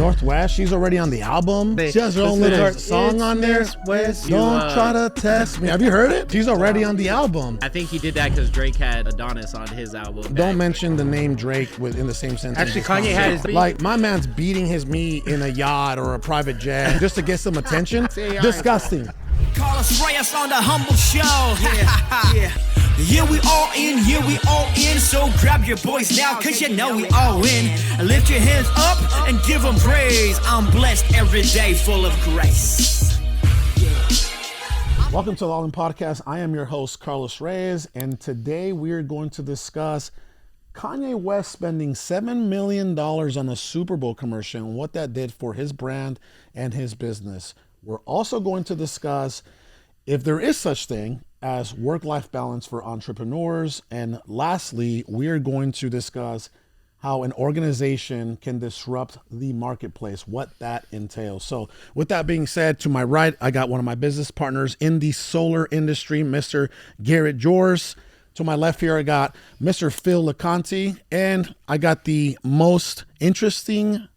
Northwest, she's already on the album. She has her own little song on there. Don't try to test me. Have you heard it? She's already on the album. I think he did that because Drake had Adonis on his album. Don't mention the name Drake in the same sentence. Actually, Kanye had his... Like, my man's beating his meat in a yacht or a private jet just to get some attention. Disgusting. Carlos Reyes on the humble show. Yeah. Yeah, we all in, so grab your boys now, cause you know we all win. Lift your hands up and give them praise. I'm blessed every day, full of grace. Welcome to the All In Podcast. I am your host, Carlos Reyes, and today we are going to discuss Kanye West spending $7 million on a Super Bowl commercial and what that did for his brand and his business. We're also going to discuss if there is such thing as work-life balance for entrepreneurs. And lastly, we are going to discuss how an organization can disrupt the marketplace, what that entails. So with that being said, to my right, I got one of my business partners in the solar industry, Mr. Garret Jors. To my left here, I got Mr. Phil LeConte, and I got the most interesting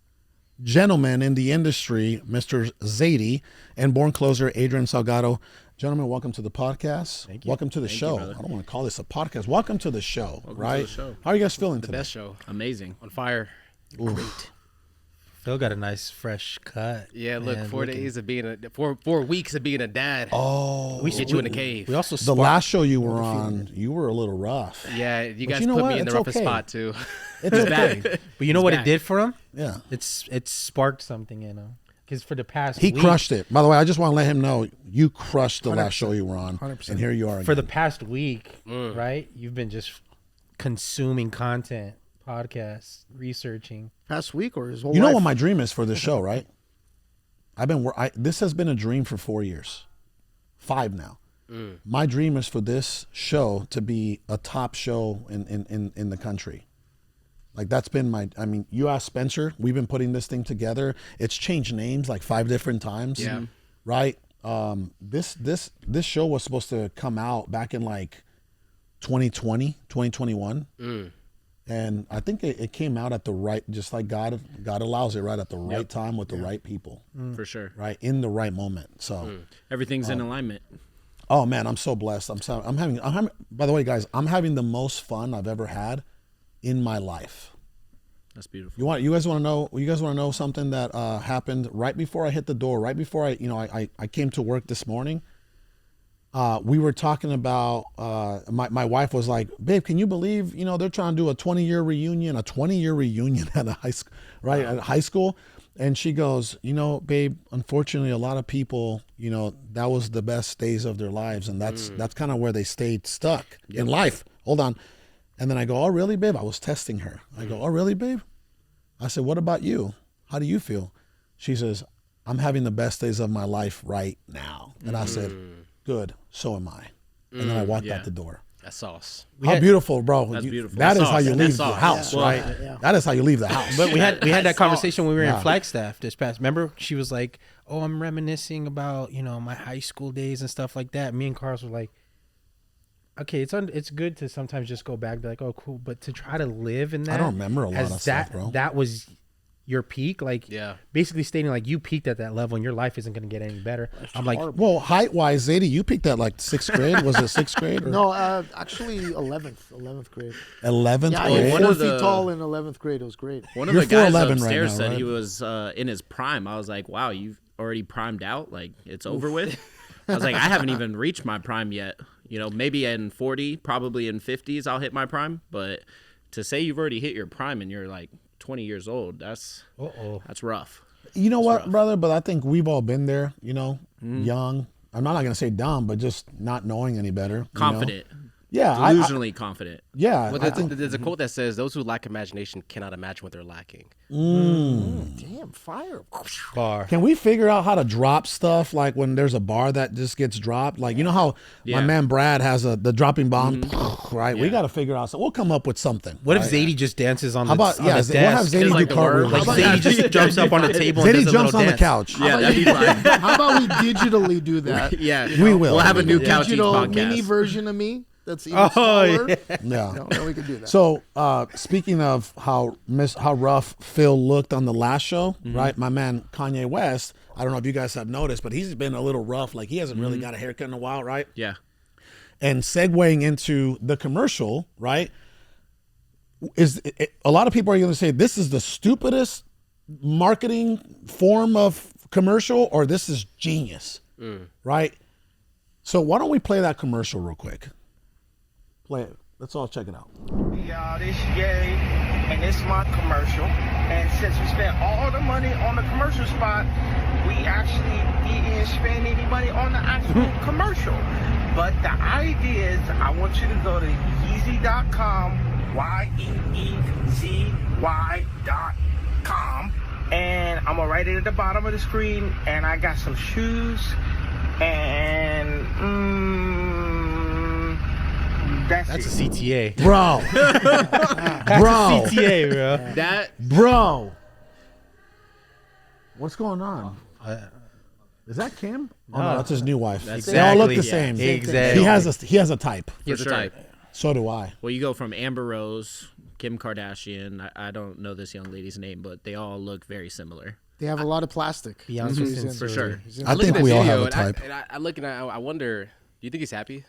gentleman in the industry, Mr. Zady, and born closer, Adrian Salgado. Gentlemen, welcome to the podcast. Thank you. Welcome to the show. I don't want to call this a podcast. Welcome to the show, right? To the show. How are you guys feeling today? The best show. Amazing. On fire. Great. Phil got a nice fresh cut. Yeah, look, 4 days of being 4 weeks of being a dad. Oh, we get you in the cave. We also the last show you were on, you were a little rough. Yeah, you But guys you know put what? me in the It's roughest okay. spot too. It's okay. But you know what back. it did for him? Yeah. It sparked something in him. Because for the past He week, crushed it. By the way, I just want to let him know you crushed the 100%. last show you were on. 100%. And here you are again. For the past week, right? You've been just consuming content, podcasts, researching. Past week or his whole You know life? what my dream is for this show, right? This has been a dream for 4 years. 5 now. My dream is for this show to be a top show in the country. Like that's been you ask Spencer, we've been putting this thing together. It's changed names like 5 different times. Yeah. Right? This show was supposed to come out back in like 2020, 2021. And I think it came out at the right, just like God allows it, right at the right time with the right people. For sure. Right? In the right moment. So Everything's in alignment. oh man, I'm so blessed. I'm having by the way, guys, I'm having the most fun I've ever had in my life. That's beautiful. You guys want to know something that happened right before I hit the door, right before I came to work this morning. We were talking about my wife was like, babe, can you believe they're trying to do a 20-year reunion at a high school, right? At high school. And she goes, babe, unfortunately a lot of people, that was the best days of their lives, and that's kind of where they stayed stuck in life. Hold on. And then I go, oh, really, babe? I was testing her. I go, oh, really, babe? I said, what about you? How do you feel? She says, I'm having the best days of my life right now. And I said, good, so am I. And then I walked out the door. That's sauce. How beautiful, bro. That's beautiful. That is That's how you sauce. leave That's the sauce. house, Yeah. right? Yeah. That is how you leave the house. But we had that conversation when we were Yeah. in Flagstaff this past. Remember, she was like, "Oh, I'm reminiscing about my high school days and stuff like that." Me and Carlos were like, "Okay, it's good to sometimes just go back, be like, oh, cool," but to try to live in that, I don't remember a lot as of stuff, bro. That was your peak, like Yeah. basically stating like you peaked at that level and your life isn't going to get any better. I'm like, Well, height-wise, Zady, you peaked at like 6th grade. Was it 6th grade? Or No, actually 11th grade. 11th Yeah, grade? I'm One 4 of feet the- tall in 11th grade. It was great. One of You're the guys 4'11" right upstairs now, said right? he was in his prime. I was like, wow, you've already primed out? Like, it's over with? I was like, I haven't even reached my prime yet. Maybe in 40, probably in 50s, I'll hit my prime. But to say you've already hit your prime and you're like 20 years old, that's rough. You know what, brother? But I think we've all been there, young. I'm not going to say dumb, but just not knowing any better. Confident. Yeah. Delusionally confident. Yeah. Well, I think, there's a quote that says, "Those who lack imagination cannot imagine what they're lacking." Damn, fire. bar. can we figure out how to drop stuff like when there's a bar that just gets dropped? Like, you know how my man Brad has the dropping bomb, right? We got to figure out. So we'll come up with something. What if right? Zadie just dances on How the about, on the what have desk? Zadie do like the cartwheels? Like How about Zadie just jumps up on the table and Zadie does a jumps little on the dance. couch. Yeah, that'd be fine. How about we digitally do that? Yeah. We will. We'll have a new couch each Digital podcast. mini version of me. that's even smaller, Yeah. then we could do that. So speaking of how rough Phil looked on the last show, right? My man Kanye West. I don't know if you guys have noticed, but he's been a little rough. Like he hasn't really got a haircut in a while, right? Yeah. And segueing into the commercial, right? A lot of people are going to say this is the stupidest marketing form of commercial, or this is genius, right? So why don't we play that commercial real quick? Play it. Let's all check it out. Y'all, this Ye, and this is my commercial. And since we spent all the money on the commercial spot, we actually didn't spend any money on the actual commercial. But the idea is I want you to go to Yeezy.com, YEEZY.com, and I'm gonna write it at the bottom of the screen. And I got some shoes, and that's That's it. a CTA. Bro. Bro. CTA, bro. That Bro. What's going on? Is that Kim? Oh, no, that's his new wife. That's They all look the exactly- same. Exactly. He has a type. for sure. So do I. Well, you go from Amber Rose, Kim Kardashian. I don't know this young lady's name, but they all look very similar. They have a lot of plastic. Beyonce He's in- For sure. he's in- I think we all have a type. I look and I wonder, do you think he's happy?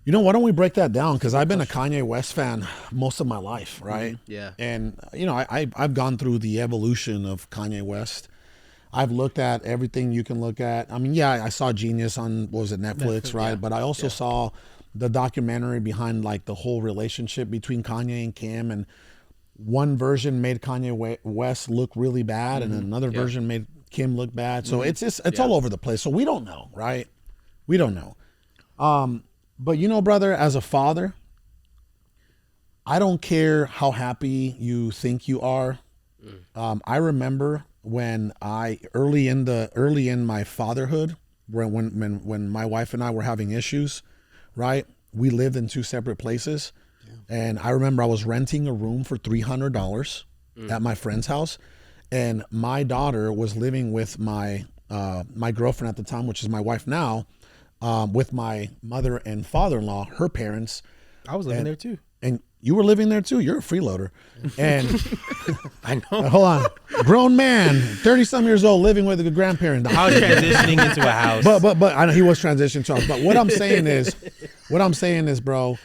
You know, why don't we break that down? Because I've been a Kanye West fan most of my life, right? Yeah. And, you know, I've gone through the evolution of Kanye West. I've looked at everything you can look at. I mean, yeah, I saw Genius on, what was it, Netflix, right? yeah. But I also saw the documentary behind, like, the whole relationship between Kanye and Kim. And one version made Kanye West look really bad, and then another version made Kim look bad. So it's all over the place. So we don't know, right? We don't know. But you know, brother, as a father, I don't care how happy you think you are. I remember when early in my fatherhood, when my wife and I were having issues, right? We lived in two separate places, and I remember I was renting a room for $300 at my friend's house, and my daughter was living with my girlfriend at the time, which is my wife now. With my mother and father-in-law, her parents. I was living there too. And you were living there too? You're a freeloader. And I know. hold on. Grown man, 30-some years old, living with a grandparent. I was transitioning into a house. But I know he was transitioning to us. But what I'm saying is, bro,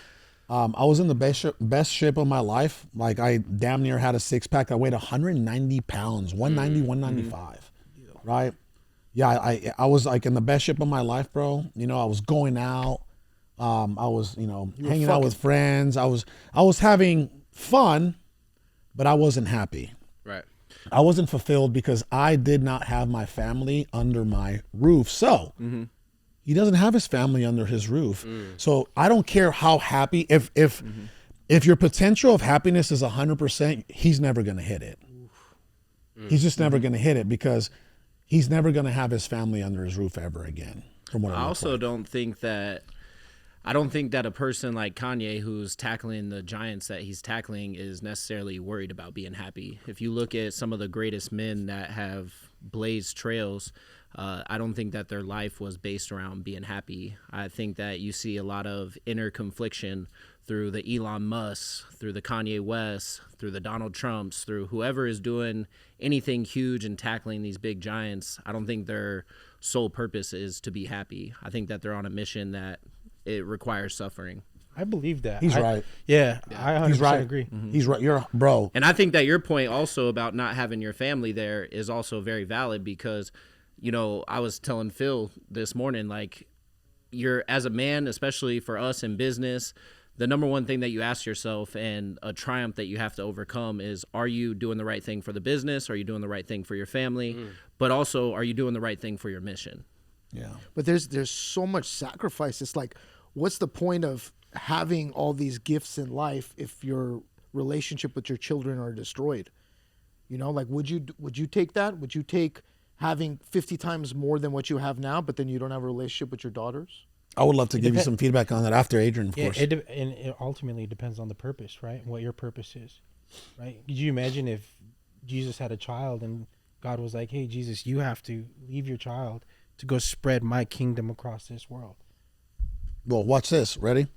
I was in the best shape of my life. Like I damn near had a six-pack. I weighed 190 pounds, 190, 195, right? Yeah, I was like in the best shape of my life, bro. You know, I was going out. I was, hanging out with friends. I was having fun, but I wasn't happy. Right. I wasn't fulfilled because I did not have my family under my roof. So he doesn't have his family under his roof. So I don't care how happy. If your potential of happiness is 100%, he's never going to hit it. He's just never going to hit it because he's never going to have his family under his roof ever again. From what I also don't think that a person like Kanye, who's tackling the giants that he's tackling, is necessarily worried about being happy. If you look at some of the greatest men that have blazed trails, I don't think that their life was based around being happy. I think that you see a lot of inner confliction through the Elon Musk, through the Kanye West, through the Donald Trumps, through whoever is doing anything huge and tackling these big giants. I don't think their sole purpose is to be happy. I think that they're on a mission that it requires suffering. I believe that. He's right. Yeah, I 100% He's right. agree. He's right. You're bro. And I think that your point also about not having your family there is also very valid because, I was telling Phil this morning, like, you're, as a man, especially for us in business, the number one thing that you ask yourself and a triumph that you have to overcome is, are you doing the right thing for the business? Are you doing the right thing for your family? But also, are you doing the right thing for your mission? Yeah. But there's so much sacrifice. It's like, what's the point of having all these gifts in life if your relationship with your children are destroyed? Like, would you take that? Would you take having 50 times more than what you have now, but then you don't have a relationship with your daughters? I would love to give you some feedback on that after Adrian, of course. And it ultimately depends on the purpose, right? What your purpose is, right? Could you imagine if Jesus had a child and God was like, hey, Jesus, you have to leave your child to go spread my kingdom across this world. Well, watch this. Ready?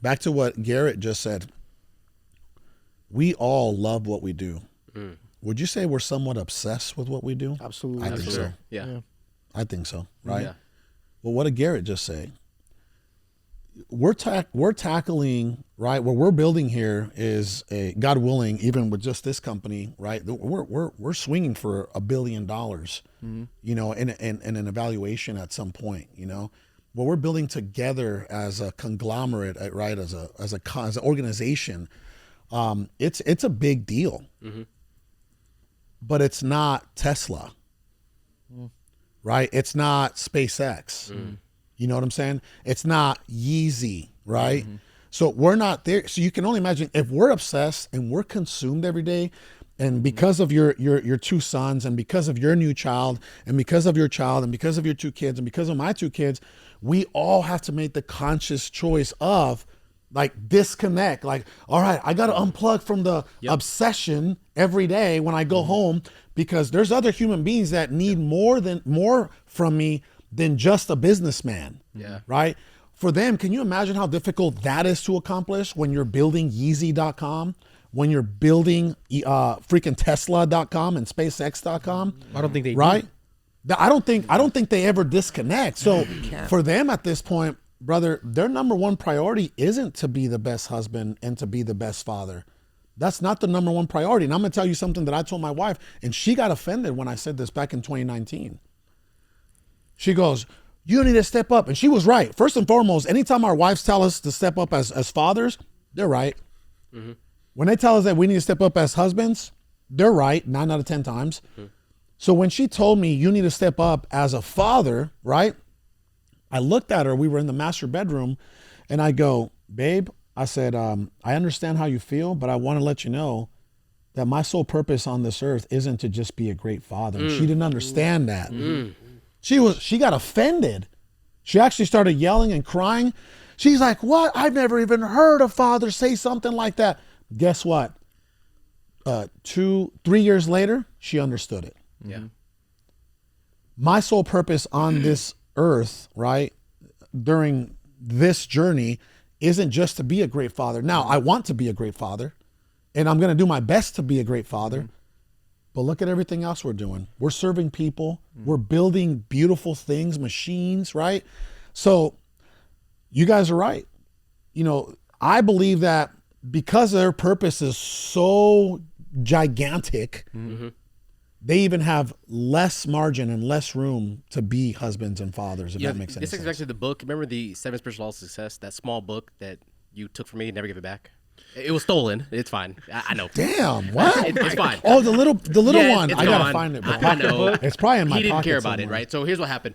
Back to what Garret just said. We all love what we do. Would you say we're somewhat obsessed with what we do? Absolutely. I think so. Yeah. I think so, right? Yeah. Well, what did Garret just say? We're tackling, right? What we're building here is a, God willing, even with just this company, right? We're swinging for $1 billion, you know, in an evaluation at some point, you know. What we're building together as a conglomerate, right? As an organization, it's a big deal, but it's not Tesla, right? It's not SpaceX. You know what I'm saying? It's not Yeezy, right? So we're not there. So you can only imagine if we're obsessed and we're consumed every day, and because of your 2 sons, and because of your new child, and because of your child, and because of your 2 kids, and because of my 2 kids, we all have to make the conscious choice of like disconnect. Like, all right, I got to unplug from the obsession every day when I go home, because there's other human beings that need more from me than just a businessman. Yeah. Right? For them, can you imagine how difficult that is to accomplish when you're building Yeezy.com, when you're building freaking Tesla.com and SpaceX.com? I don't think they right? do. I don't think they ever disconnect. So for them at this point, brother, their number one priority isn't to be the best husband and to be the best father. That's not the number one priority. And I'm gonna tell you something that I told my wife, and she got offended when I said this back in 2019. She goes, you need to step up. And she was right. First and foremost, anytime our wives tell us to step up as fathers, they're right. When they tell us that we need to step up as husbands, they're right 9 out of 10 times. So when she told me you need to step up as a father, right? I looked at her, we were in the master bedroom, and I go, babe, I said, I understand how you feel, but I want to let you know that my sole purpose on this earth isn't to just be a great father. And she didn't understand that. She got offended. She actually started yelling and crying. She's like, what? I've never even heard a father say something like that. Guess what? 3 years later, she understood it. Yeah. My sole purpose on this earth, right, during this journey isn't just to be a great father. Now, I want to be a great father, and I'm going to do my best to be a great father. But look at everything else we're doing. We're serving people. We're building beautiful things, machines, right? So you guys are right. You know, I believe that because their purpose is so gigantic, they even have less margin and less room to be husbands and fathers, if that makes any this sense. is actually the book. Remember the 7 Spiritual Laws of Success, that small book that you took from me and never gave it back? It was stolen. It's fine. I know. Damn, what? It's fine. Oh, the little Yeah, one. it's I gotta gone. find it, bro. I know. It's probably in my He didn't pocket care about it, somewhere. right? So here's what happened.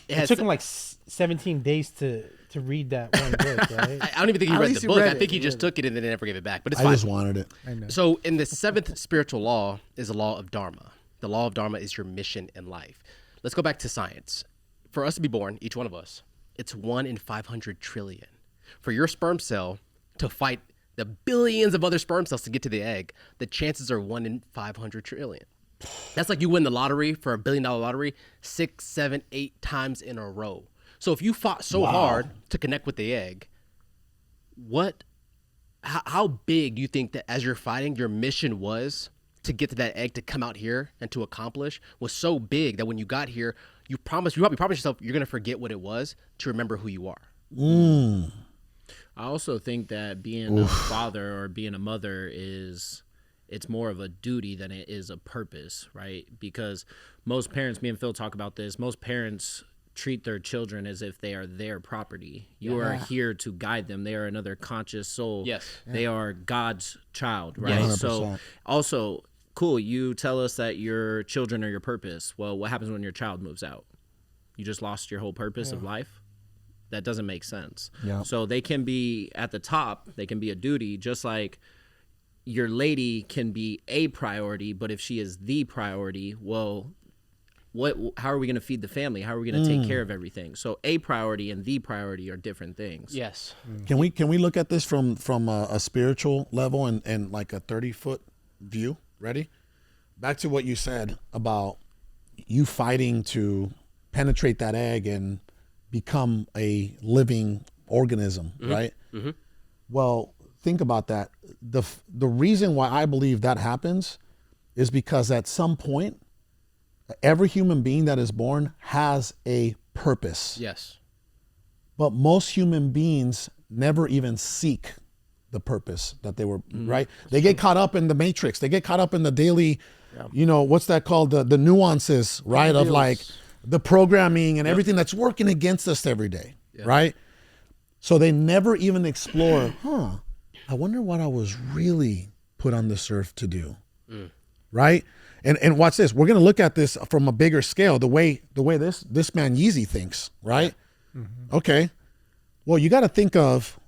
It took him like 17 days to read that one book, right? I don't even think he At read least the he book. read I think it. he just took it and then never gave it back. But it's I fine. just wanted it. So in the 7th spiritual law is the law of Dharma. The law of Dharma is your mission in life. Let's go back to science. For us to be born, each one of us, it's 1 in 500 trillion. For your sperm cell to fight the billions of other sperm cells to get to the egg, the chances are 1 in 500 trillion. That's like you win the lottery for $1 billion lottery 6, 7, 8 times in a row. So if you fought so hard to connect with the egg, how big do you think that as you're fighting, your mission was to get to that egg, to come out here and to accomplish, was so big that when you got here, you probably promised yourself you're going to forget what it was to remember who you are. I also think that being a father or being a mother it's more of a duty than it is a purpose, right? Because most parents, me and Phil talk about this, most parents treat their children as if they are their property. You are here to guide them. They are another conscious soul. Yes. They are God's child, right? Yeah, So 100%. also, cool, you tell us that your children are your purpose. Well, what happens when your child moves out? You just lost your whole purpose of life? That doesn't make sense. Yeah. So they can be at the top, they can be a duty, just like your lady can be a priority, but if she is the priority, well, how are we going to feed the family? How are we going to take care of everything? So a priority and the priority are different things. Yes. Can we look at this from a spiritual level and like a 30-foot view? Ready? Back to what you said about you fighting to penetrate that egg and become a living organism, right? Well, think about that. The reason why I believe that happens is because at some point, every human being that is born has a purpose. Yes. But most human beings never even seek the purpose that they were, right? They get caught up in the matrix. They get caught up in the daily, what's that called? The nuances, right? Of like the programming and everything that's working against us every day, right? So they never even explore, I wonder what I was really put on this earth to do, right? And watch this. We're going to look at this from a bigger scale, the way this man Yeezy thinks, right? Okay. Well, you got to think of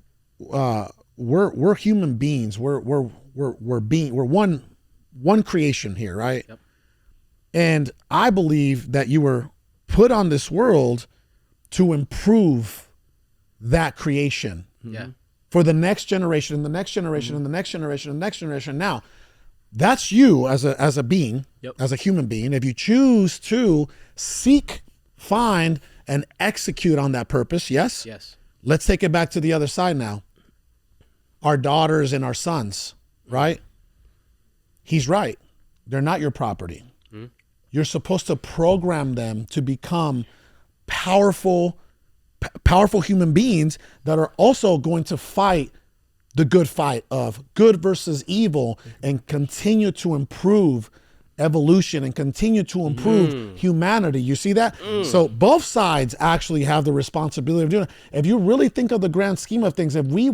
we're human beings. We're one creation here, right? Yep. And I believe that you were put on this world to improve that creation. Yeah. For the next generation and the next generation and the next generation and the next generation. Now, that's you as a being, as a human being. If you choose to seek, find, and execute on that purpose, yes? Yes. Let's take it back to the other side now. Our daughters and our sons, right? He's right. They're not your property. You're supposed to program them to become powerful human beings that are also going to fight the good fight of good versus evil and continue to improve evolution and continue to improve humanity. You see that? So both sides actually have the responsibility of doing it. If you really think of the grand scheme of things, if we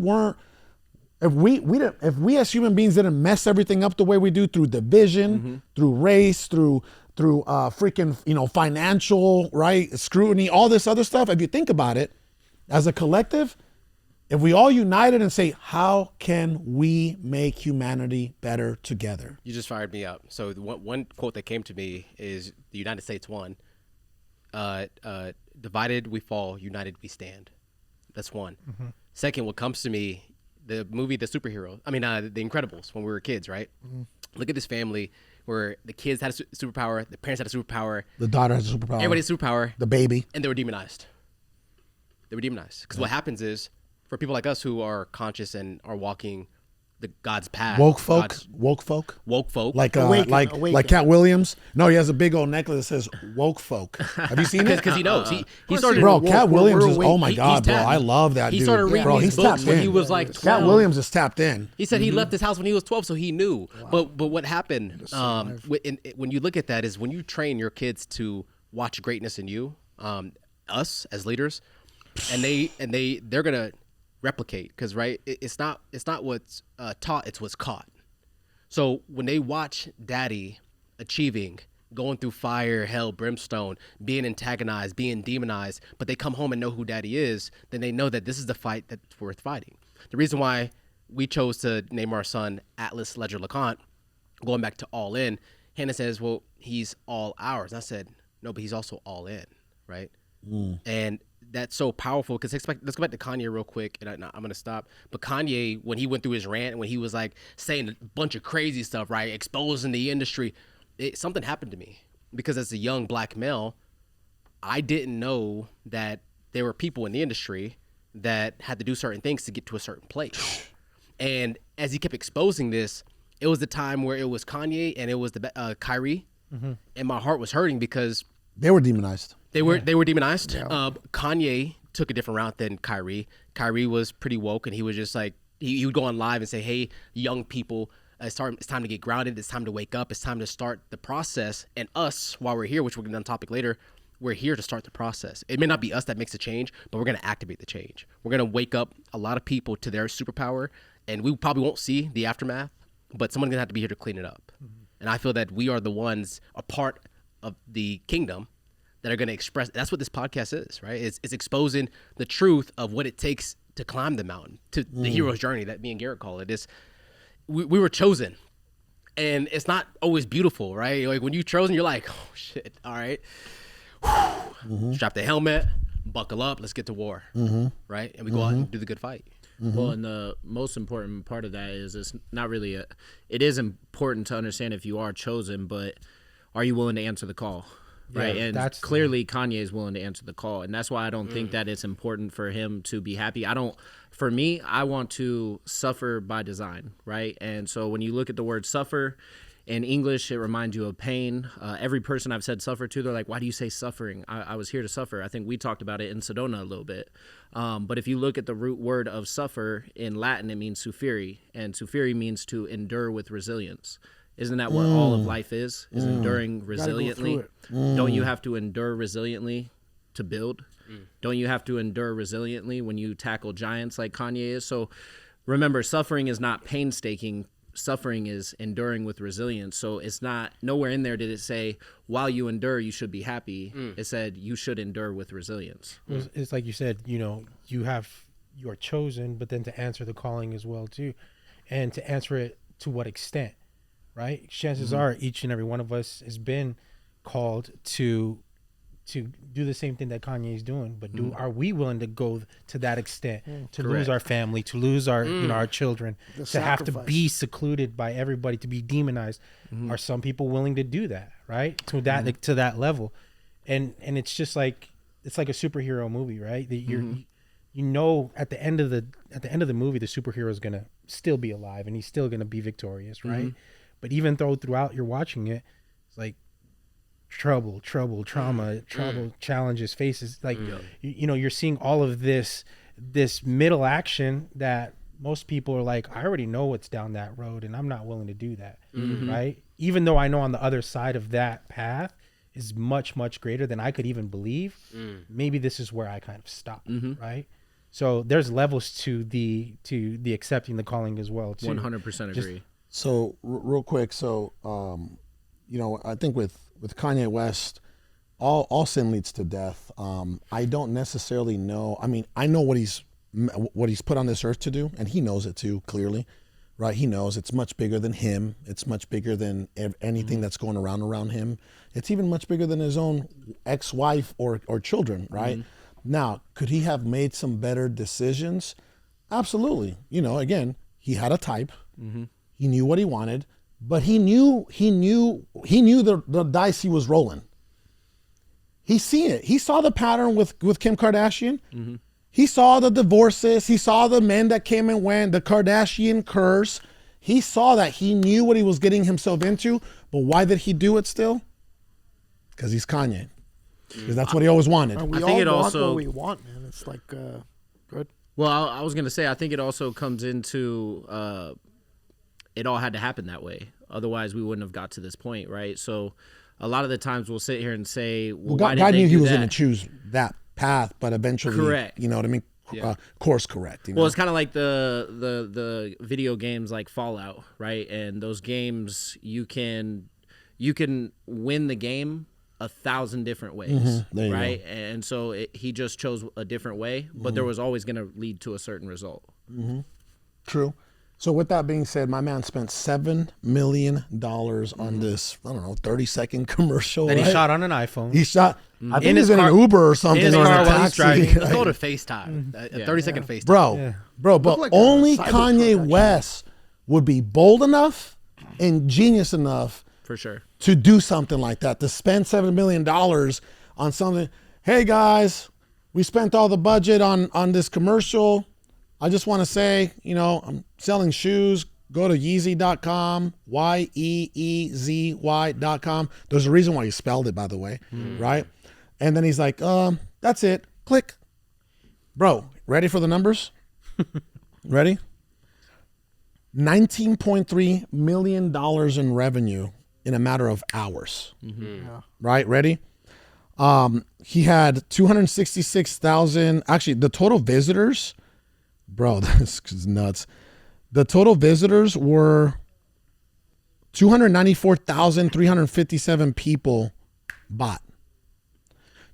as human beings didn't mess everything up the way we do through division, through race, through freaking, financial, right, scrutiny, all this other stuff, if you think about it, as a collective, if we all united and say, how can we make humanity better together? You just fired me up. So one quote that came to me is the United States won. Divided we fall, united we stand. That's one. Second, what comes to me, the movie The Incredibles, when we were kids, right? Look at this family where the kids had a superpower, the parents had a superpower. The daughter has a superpower. Everybody had a superpower. The baby. And they were demonized. Because what happens is, for people like us who are conscious and are walking the God's path. Woke folk. Like Cat Williams. No, he has a big old necklace that says woke folk. Have you seen it? Because he knows. He started. Bro, Cat Williams is, oh my God, bro. I love that dude. He started reading these books when he was like 12. Cat Williams is tapped in. He said he left his house when he was 12, so he knew. Wow. But what happened, when you look at that, is when you train your kids to watch greatness in you, us as leaders, and they're going to replicate, because right, it's not what's taught, it's what's caught. So when they watch daddy achieving, going through fire, hell, brimstone, being antagonized, being demonized, but they come home and know who daddy is, then they know that this is the fight that's worth fighting. The reason why we chose to name our son Atlas Ledger LeConte, going back to All In, Hannah says, well, he's all ours. And I said, no, but he's also all in, right? And that's so powerful, because let's go back to Kanye real quick, and I'm going to stop. But Kanye, when he went through his rant, when he was like saying a bunch of crazy stuff, right, exposing the industry, something happened to me, because as a young black male, I didn't know that there were people in the industry that had to do certain things to get to a certain place. And as he kept exposing this, it was the time where it was Kanye and it was the Kyrie, and my heart was hurting because they were demonized. They were demonized. Yeah. Kanye took a different route than Kyrie. Kyrie was pretty woke, and he was just like, he would go on live and say, hey, young people, it's time to get grounded. It's time to wake up. It's time to start the process. And us, while we're here, which we're going to on topic later, we're here to start the process. It may not be us that makes the change, but we're going to activate the change. We're going to wake up a lot of people to their superpower, and we probably won't see the aftermath, but someone's going to have to be here to clean it up. And I feel that we are the ones, a part of the kingdom, that are going to express. That's what this podcast is, right? It's exposing the truth of what it takes to climb the mountain, to the hero's journey that me and Garret call it. Is we were chosen, and it's not always beautiful, right? Like when you're chosen, you're like, oh shit, all right, strap the helmet, buckle up, let's get to war, right? And we go out and do the good fight. Well, and the most important part of that is it's not really it is important to understand if you are chosen, but are you willing to answer the call? right? Yeah, And that's clearly Kanye is willing to answer the call, and that's why I don't think that it's important for him to be happy. For me, I want to suffer by design, right? And so when you look at the word suffer, in English, it reminds you of pain. Every person I've said suffer to, they're like, why do you say suffering? I was here to suffer. I think we talked about it in Sedona a little bit. But if you look at the root word of suffer, in Latin, it means sufferi. And sufferi means to endure with resilience. Isn't that what all of life is enduring resiliently? Don't you have to endure resiliently to build? Don't you have to endure resiliently when you tackle giants like Kanye is? So remember, suffering is not painstaking. Suffering is enduring with resilience. So it's not, nowhere in there did it say, while you endure, you should be happy. It said you should endure with resilience. It's like you said, you are chosen, but then to answer the calling as well too, and to answer it to what extent, right? Chances are each and every one of us has been called to do the same thing that Kanye is doing, but are we willing to go to that extent, to lose our family, to lose our our children, to have to be secluded by everybody, to be demonized? Are some people willing to do that, right? To that level, and it's just like it's like a superhero movie, right? That at the end of the movie, the superhero is gonna still be alive and he's still gonna be victorious, right? But even though throughout you're watching it, it's like trouble, trauma, challenges, faces, like you're seeing all of this middle action that most people are like, I already know what's down that road and I'm not willing to do that, right? Even though I know on the other side of that path is much greater than I could even believe. Maybe this is where I kind of stop, right? So there's levels to the accepting the calling as well too. 100% agree. So real quick, I think with Kanye West, all sin leads to death. I don't necessarily know. I mean, I know what he's put on this earth to do, and he knows it too, clearly, right? He knows it's much bigger than him. It's much bigger than anything that's going around him. It's even much bigger than his own ex-wife or children, right? Now, could he have made some better decisions? Absolutely. Again, he had a type. He knew what he wanted. But he knew the dice he was rolling. He seen it. He saw the pattern with Kim Kardashian. He saw the divorces. He saw the men that came and went, the Kardashian curse. He saw that. He knew what he was getting himself into. But why did he do it still? Because he's Kanye. Because that's what he always wanted. We I think all it want also what we want, man. It's like good. Well, I was gonna say I think it also comes into it all had to happen that way. Otherwise, we wouldn't have got to this point, right? So a lot of the times we'll sit here and say, well, why God did they knew do he was that? going to choose that path, but eventually, Correct. You know what I mean? Course correct. Well, it's kind of like the video games like Fallout, right? And those games, you can win the game 1,000 different ways, There you right? And so he just chose a different way, but there was always going to lead to a certain result. True. So with that being said, my man spent $7 million on this, 30-second commercial. That he right? shot on an iPhone. He shot, I think his he's in car- an Uber or something. in his or car a while he's taxi. driving. Let's go to FaceTime. A 30-second FaceTime. Bro, but Looked like a only Cybertruck, Kanye actually. West would be bold enough and genius enough For sure. to do something like that, to spend $7 million on something. Hey guys, we spent all the budget on this commercial. I just want to say, I'm selling shoes. Go to Yeezy.com, YEEZY.com. There's a reason why he spelled it, by the way, right? And then he's like, that's it. Click. Bro, ready for the numbers? Ready? $19.3 million in revenue in a matter of hours. Right? Ready? He had 266,000. Actually, the total visitors, bro, this is nuts. The total visitors were 294,357 people bought.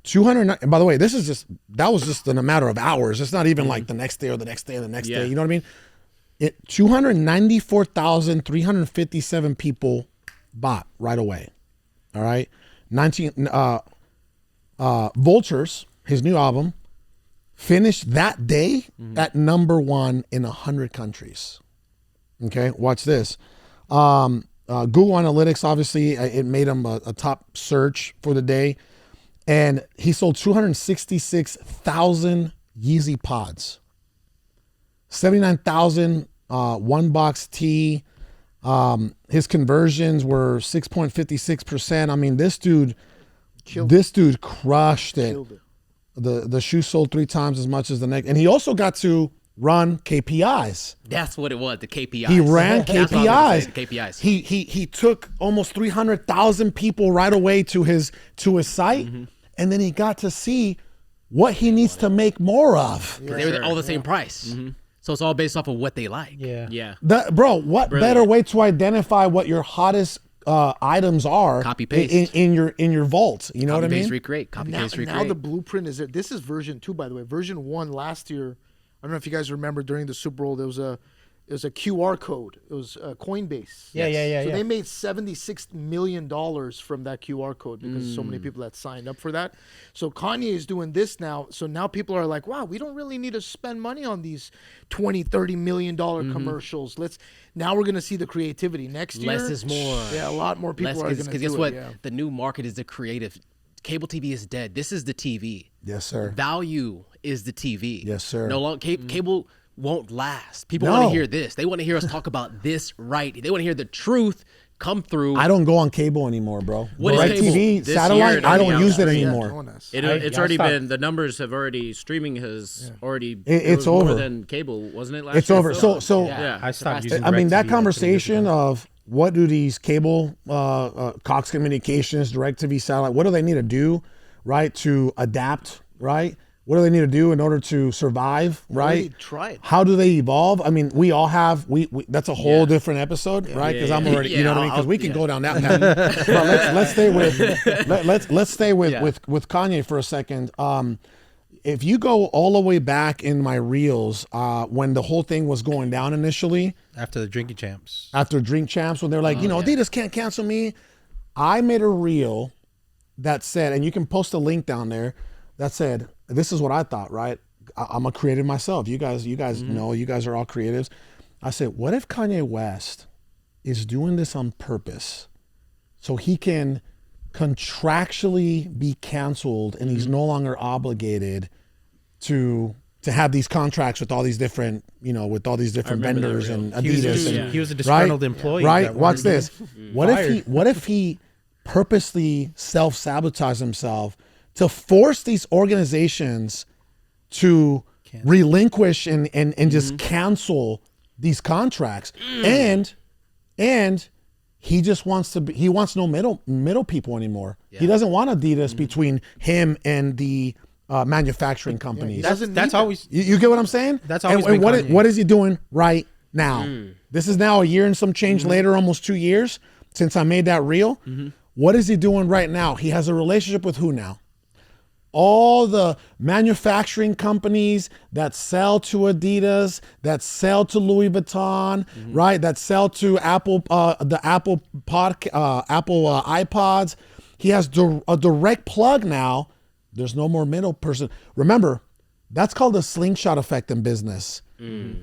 200. And by the way, that was just in a matter of hours. It's not even like the next day or the next day or the next day. You know what I mean? 294,357 people bought right away. All right. Vultures, his new album, finished that day at number 1 in 100 countries. Okay, watch this. Google Analytics, obviously, it made him a top search for the day. And he sold 266,000 Yeezy pods. 79,000 one box tee. His conversions were 6.56%. I mean, this dude crushed it. The shoe sold 3 times as much as the next, and he also got to run KPIs. That's what it was. The KPIs. He ran That's what I was KPIs. gonna say, the KPIs. He took almost 300,000 people right away to his site, and then he got to see what he needs to make more of. They were all the same price. So it's all based off of what they like. Yeah. What better way to identify what your hottest items are? Copy paste in your vault. You know what I Copy mean? paste recreate. Copy paste recreate. Now the blueprint is there. This is version 2, by the way. Version 1 last year. I don't know if you guys remember during the Super Bowl, there was a QR code. It was Coinbase. Yeah. So they made $76 million from that QR code because so many people had signed up for that. So Kanye is doing this now. So now people are like, wow, we don't really need to spend money on these $20-30 million commercials. Now we're going to see the creativity. Next year, Less is more. Yeah, a lot more people are going to do it. Guess what? Yeah. The new market is the creative. Cable TV is dead. This is the TV. Yes, sir. Value is the TV. Yes, sir. No longer cable won't last. People No. want to hear this. They want to hear us talk about this right. They want to hear the truth come through. I don't go on cable anymore, bro. What is DirecTV, cable? This satellite, year, I don't yeah, use it yeah, anymore. It's I already stopped. been, the numbers have already, streaming has already, It's was more over. than cable, wasn't it last It's year? over. Phil? So yeah. I stopped using. I mean, that DirecTV like 3 years conversation ago. of what do these cable, Cox Communications, DirecTV, satellite, what do they need to do, right, to adapt, right? What do they need to do in order to survive, right? Already tried. How do they evolve? I mean, we all have, we that's a whole different episode, right? Because I'm already, you know what I mean? Because we can go down that path. But let's stay with, let's stay with Kanye for a second. If you go all the way back in my reels, when the whole thing was going down initially, After the drinking champs. after Drink Champs, when they're like, Adidas can't cancel me, I made a reel that said, and you can post a link down there that said, this is what I thought, right? I'm a creative myself. You guys know, you guys are all creatives. I said, what if Kanye West is doing this on purpose so he can contractually be canceled and he's no longer obligated to have these contracts with all these different, with all these different remember that vendors reel. and He was, Adidas and he was a disgruntled employee. right? that Watch wanted this. to get What if he purposely self-sabotage himself to force these organizations to relinquish and just cancel these contracts? And he just wants he wants no middle people anymore. He doesn't want Adidas between him and the manufacturing companies. That's always You get what I'm saying? That's always and been what, Kanye. what is he doing right now? This is now a year and some change later, almost 2 years since I made that reel. What is he doing right now? He has a relationship with who now? All the manufacturing companies that sell to Adidas, that sell to Louis Vuitton, right? That sell to Apple, the Apple iPods. He has a direct plug now. There's no more middle person. Remember, that's called the slingshot effect in business,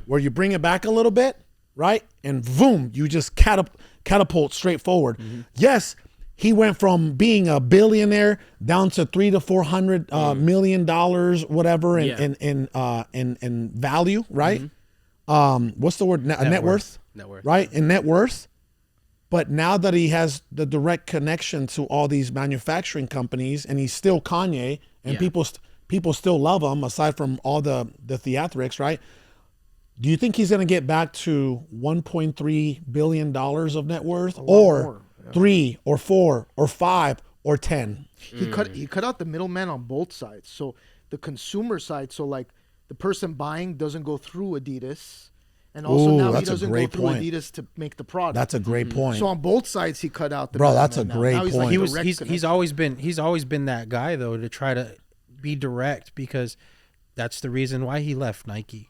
where you bring it back a little bit, right? And boom, you just catapult straight forward. Yes, he went from being a billionaire down to $300 to $400 million, whatever, in value, right? What's the word? Net worth. Net worth. Right? In net worth. But now that he has the direct connection to all these manufacturing companies, and he's still Kanye, and people still love him, aside from all the theatrics, right? Do you think he's going to get back to $1.3 billion of net worth, or more, 3 or 4 or 5 or 10? He cut out the middleman on both sides. So the consumer side, so like the person buying doesn't go through Adidas, and also Ooh, now he that's a doesn't go great through point. Adidas to make the product. That's a great point. So on both sides, he cut out the Bro, that's a middleman now. great Now he's point. like he was direct he's connection. always been that guy though, to try to be direct, because that's the reason why he left Nike.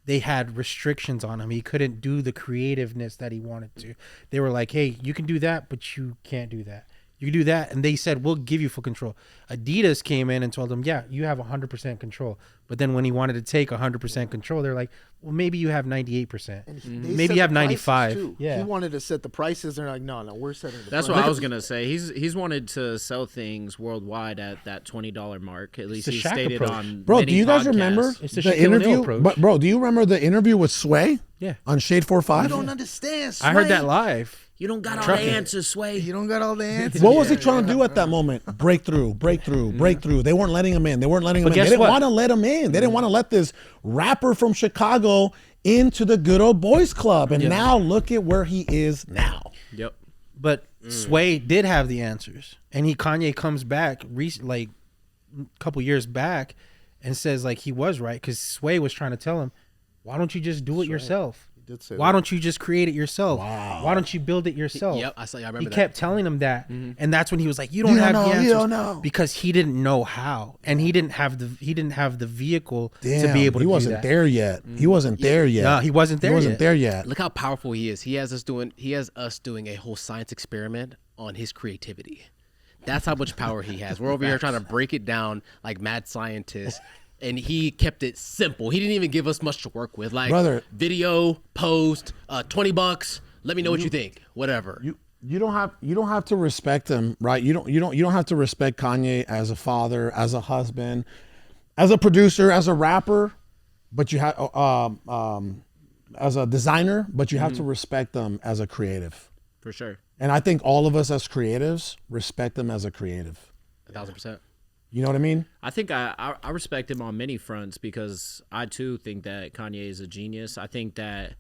They had restrictions on him. He couldn't do the creativeness that he wanted to. They were like, hey, you can do that, but you can't do that. You can do that. And they said, we'll give you full control. Adidas came in and told him, yeah, you have 100% control, But then when he wanted to take 100% control, they're like, well, maybe you have 98%. And Maybe set you have the prices, 95. too. Yeah. He wanted to set the prices. They're like, no, we're setting the That's price. what I was gonna say. He's wanted to sell things worldwide at that $20 mark. At least the he Shaq stated approach. on. Bro, many do you guys podcasts. remember It's the the Shaquille O'Neal interview? approach. But bro, do you remember the interview with Sway? Yeah. On Shade You 45. don't understand. I heard that Sway. live. You don't got all Trucking. the answers, Sway. You don't got all the answers. What was he trying to do at that moment? Breakthrough. They weren't letting him in. They weren't letting him in. They guess didn't what? want to let him in. They didn't want to let this rapper from Chicago into the good old boys club. And now look at where he is now. Yep. But Sway did have the answers. And Kanye comes back like a couple years back and says like he was right because Sway was trying to tell him, why don't you just do it yourself? did say Why that. don't you just create it yourself? Wow. Why don't you build it yourself? Yep, I remember he that. kept telling him that, and that's when he was like, "You You don't don't have know, the you answers," don't know. because he didn't know how, and he didn't have the vehicle Damn, to be able to he do wasn't that. there yet. He wasn't there yet. No, he wasn't there He wasn't yet. there yet. Look how powerful he is. He has us doing a whole science experiment on his creativity. That's how much power he has. We're over here trying to break it down like mad scientists, and he kept it simple. He didn't even give us much to work with. Like, Brother. video, post, $20. Let me know what you think. Whatever. You don't have to respect him, right? You don't have to respect Kanye as a father, as a husband, as a producer, as a rapper, but you have as a designer, but you have to respect them as a creative. For sure. And I think all of us as creatives respect them as a creative. 1,000%. You know what I mean? I think I respect him on many fronts because I too think that Kanye is a genius. I think that,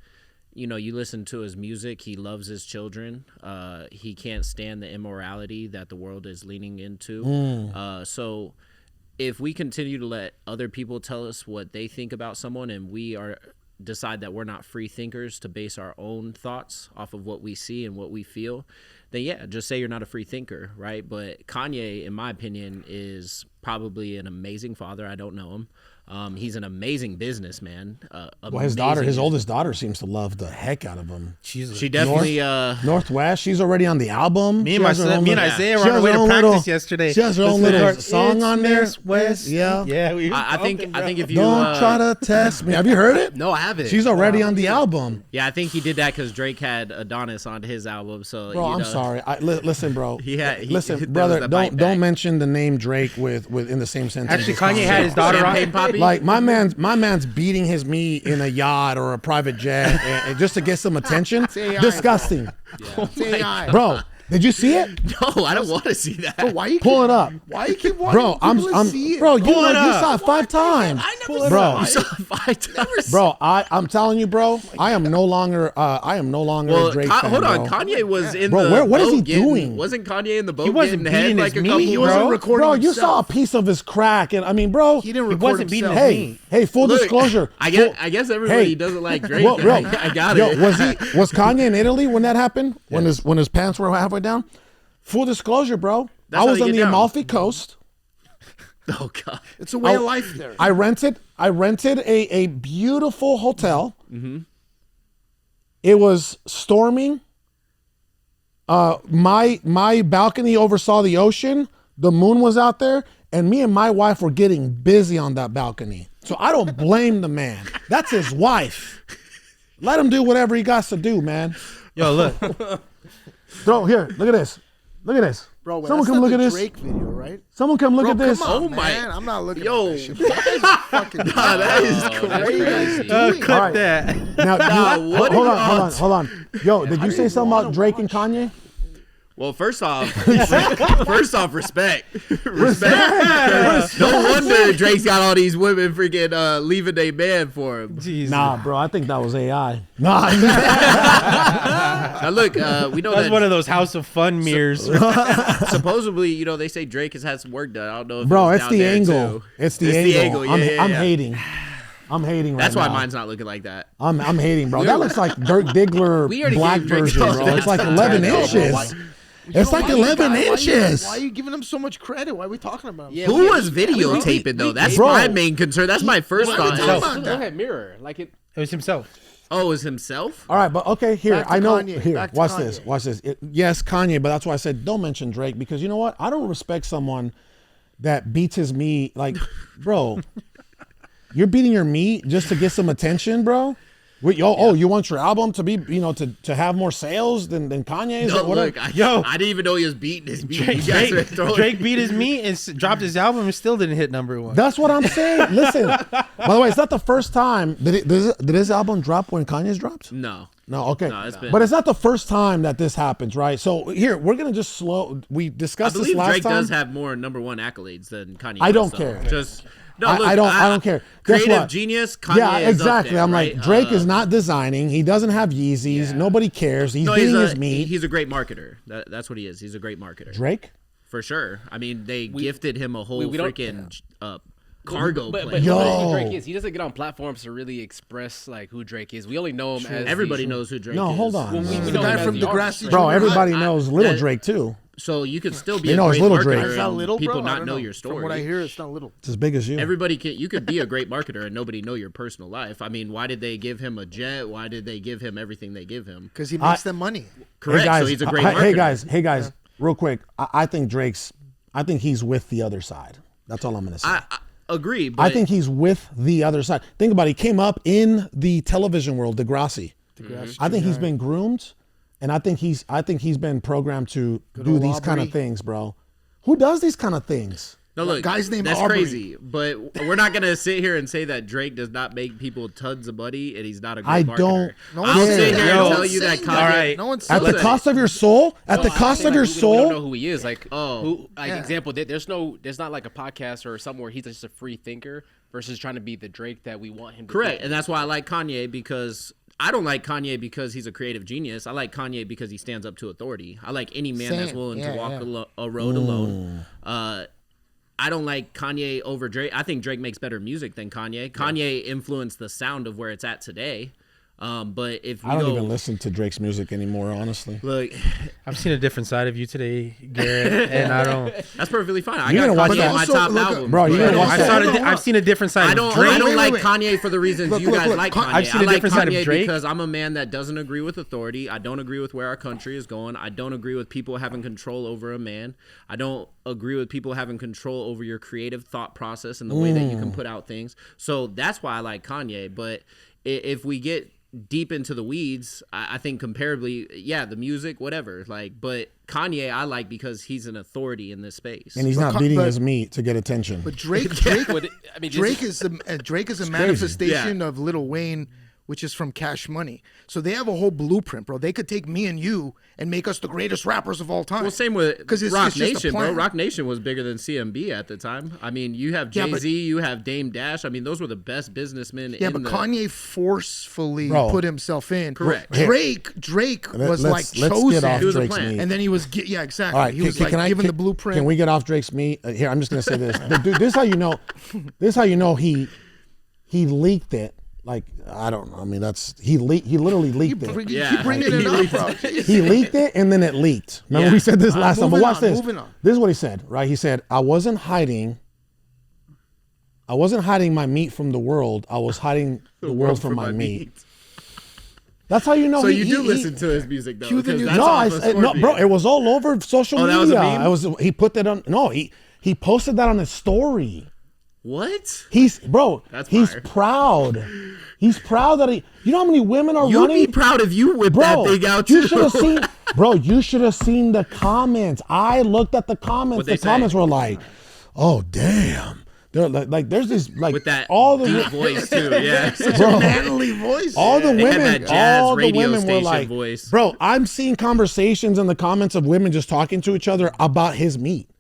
you know, you listen to his music, he loves his children. He can't stand the immorality that the world is leaning into. So if we continue to let other people tell us what they think about someone and we decide that we're not free thinkers to base our own thoughts off of what we see and what we feel, then yeah, just say you're not a free thinker, right? But Kanye, in my opinion, is probably an amazing father. I don't know him. He's an amazing businessman. Well, his oldest daughter seems to love the heck out of him. She definitely Northwest. She's already on the album. Me She and has her own me and little- Isaiah she were on has the way her to own practice little- yesterday. She has her own Listening little to song It's on there. Miss West. Yeah. Yeah. We I think if you Don't try to test me. Have you heard it? No, I haven't. She's already on the album. yeah, I think he did that because Drake had Adonis on his album. So Bro, you I'm know, sorry. Listen, bro. That listen, was brother. the bite back. Don't mention the name Drake with in the same sentence. Actually, as Kanye had his daughter on. Champagne Poppy? Like my man's beating his meat in a yacht or a private jet and just to get some attention. Disgusting, Say hi. bro. Did you see it? No, I don't want to see that. Bro, why you Pull it up, Why you keep wanting bro. people to see it? Bro. You Pull it you up. saw it 5 times. I never Bro. saw it. You saw it 5 times. Bro, I'm telling you, bro. I am no longer a Drake fan. hold on. bro. He was in Bro, the what is boat he getting- doing? Wasn't Kanye in the boat He wasn't getting head beating like his a couple? meat, He bro. wasn't recording Bro, you saw a himself. piece of his crack, and I mean, bro. He didn't He record wasn't beating himself. his Hey, full Look, disclosure. I guess everybody Hey. doesn't like Drake. Well, bro, I got yo, it. was Kanye in Italy when that happened? When his pants were halfway down? Full disclosure, bro. That's I how was you on the get down. Amalfi Coast. Oh God. It's a way of life there. I rented a beautiful hotel. It was storming. My balcony oversaw the ocean. The moon was out there, and me and my wife were getting busy on that balcony. So I don't blame the man. That's his wife. Let him do whatever he got to do, man. Yo, look. Bro, here, look at this. Look at this. Bro, Someone that's come not look the at this. Drake video, right? Someone come look Bro, at this. Come on, Oh my- man. I'm not looking Yo. at that shit. That is fucking that is That's crazy. crazy. Clip All right. that. Now, what hold are on, hold on. Yo, did you say something about Drake and Kanye? Well, first off, respect. Respect. No wonder Drake's got all these women freaking leaving their man for him. Jesus. Nah, bro, I think that was AI. Nah, Now look, we know That's that one of those House of Fun mirrors. supposedly, you know, they say Drake has had some work done. I don't know if bro, it was it's down the there, angle. too. It's the angle. Yeah, I'm yeah. hating. I'm hating right That's why now. mine's not looking like that. I'm hating, bro. That looks like Dirk Diggler We already black gave Drake version, all bro. that It's like time. 11 Bro, inches. why- It's like 11 inches. Why are you giving him so much credit? Why are we talking about him? Yeah, Who was videotaping though? That's Bro. my main concern. That's my first Why thought. are we talking is- about that? Look at mirror. Like it. It was himself. Oh, it was himself? All right, but okay, here. Back to I know. Kanye, Here, back to watch Kanye. this. Watch this. Yes, Kanye, but that's why I said don't mention Drake because you know what? I don't respect someone that beats his meat. Like, bro, You're beating your meat just to get some attention, bro? Oh, you want your album to be, to have more sales than Kanye's? No, or whatever? look, I didn't even know he was beating his meat. Drake beat his meat and dropped his album and still didn't hit #1. That's what I'm saying. Listen, by the way, it's not the first time. Did his album drop when Kanye's dropped? No. No, okay. No, it's been- But it's not the first time that this happens, right? So here, we're going to just we I discussed this believe last Drake time. does have more #1 accolades than Kanye. I don't does, care. Just no. I Look, don't care. Guess Creative what? genius. Kanye Yeah, is up exactly. there, I'm right? like, Drake is not designing. He doesn't have Yeezys. Nobody cares. He's beating his meat. He's a great marketer. That's what he is. He's a great marketer. Drake? For sure. I mean, they gifted him a whole we don't- freaking cargo But plane. Yo. who Drake is, he doesn't get on platforms to really express like who Drake is. We only know him as Everybody knows who Drake No, is. hold on. We The know guy him as from the Degrassi artist, right? Bro, Jr. everybody knows Little that- Drake, too. So you could still be They a know it's great Little marketer Drake. Is that and little, people bro? I not don't know your From what I story. hear, it's not little. It's as big as you. Everybody you could be a great marketer and nobody know your personal life. I mean, why did they give him a jet? Why did they give him everything they give him? Because he makes them money. Correct. Hey guys, So he's a great marketer. hey guys, real quick. I think he's with the other side. That's all I'm gonna say. I agree. But I think he's with the other side. Think about it. He came up in the television world, Degrassi. I think he's been groomed, and I think he's been programmed to do old these kind of Aubrey. things, bro. Who does these kind of things? no, look, guy's named that's Aubrey. crazy. But we're not gonna sit here and say that Drake does not make people tons of money and he's not a great I marketer. don't No I'll one's sit saying here that. and No tell one's you that saying Kanye. that. All right. No one's At saying the that. cost of your soul? At the No, cost I'm of your saying, like, we don't know soul? who he is. Like, Oh. example, there's not like a podcast or something where he's just a free thinker versus trying to be the Drake that we want him to Correct, be. and that's why I like Kanye, because I don't like Kanye because he's a creative genius. I like Kanye because he stands up to authority. I like any man that's Same. willing Yeah, to walk yeah. a road alone. I don't like Kanye over Drake. I think Drake makes better music than Kanye. Kanye influenced the sound of where it's at today. But if we I don't go, even listen to Drake's music anymore, honestly. look, I've seen a different side of you today, Garrett, and I don't. that's perfectly fine. I You got didn't watch Kanye that. on my Also, top look, album. Bro, you didn't watch that. I've seen a different side I of don't. Drake. I don't wait, like wait. Kanye for the reasons Look, you look, guys look. like Kanye. I've seen I a like different side of Kanye Drake. because I'm a man that doesn't agree with authority. I don't agree with where our country is going. I don't agree with people having control over a man. I don't agree with people having control over your creative thought process and the way that you can put out things. So that's why I like Kanye. But if we get deep into the weeds, I think comparably, yeah, the music, whatever. But Kanye, I like because he's an authority in this space. And he's not beating his meat to get attention. But Drake is a manifestation of Lil Wayne, which is from Cash Money. So they have a whole blueprint, bro. They could take me and you and make us the greatest rappers of all time. Well, same with 'Cause it's Rock just a Nation, bro. plan. Rock Nation was bigger than CMB at the time. I mean, you have Yeah, Jay-Z, but- you have Dame Dash. I mean, those were the best businessmen Yeah, in but the... Kanye forcefully Bro. put himself in. Correct. Drake was like let's chosen. get off It was a Drake's plan. meat. And then he was, yeah, exactly. All right, he was like given the blueprint. Can we get off Drake's meat? Here, I'm just gonna say this. Dude, this is how you know. This is how you know he leaked it. Like I don't know. I mean, he literally leaked it. Keep bringing it up, bro. He leaked it and then it leaked. Remember Yeah. we said this last time. But moving watch on, this. moving on. This is what he said. Right? He said, "I wasn't hiding my meat from the world. I was hiding the world from my meat." That's how you know. So he, you do he- listen to his music, though. Cue the 'cause new- that's No, off of no, bro. Scorpion. It was all over social Oh, media. that was a meme? It was. He put that on. No, he posted that on his story. What? He's That's he's fire. proud. He's proud that he. You know how many women are You'd running? be proud if you whipped that Bro, thing out, you too. should have seen, bro. You should have seen the comments. I looked at the comments. What'd The they say? comments were like, "Oh damn." They're like there's this like With that all the deep voice, too, yeah. bro, manly voice. all the They had women, that jazz all the radio women were station like, voice. bro. I'm seeing conversations in the comments of women just talking to each other about his meat.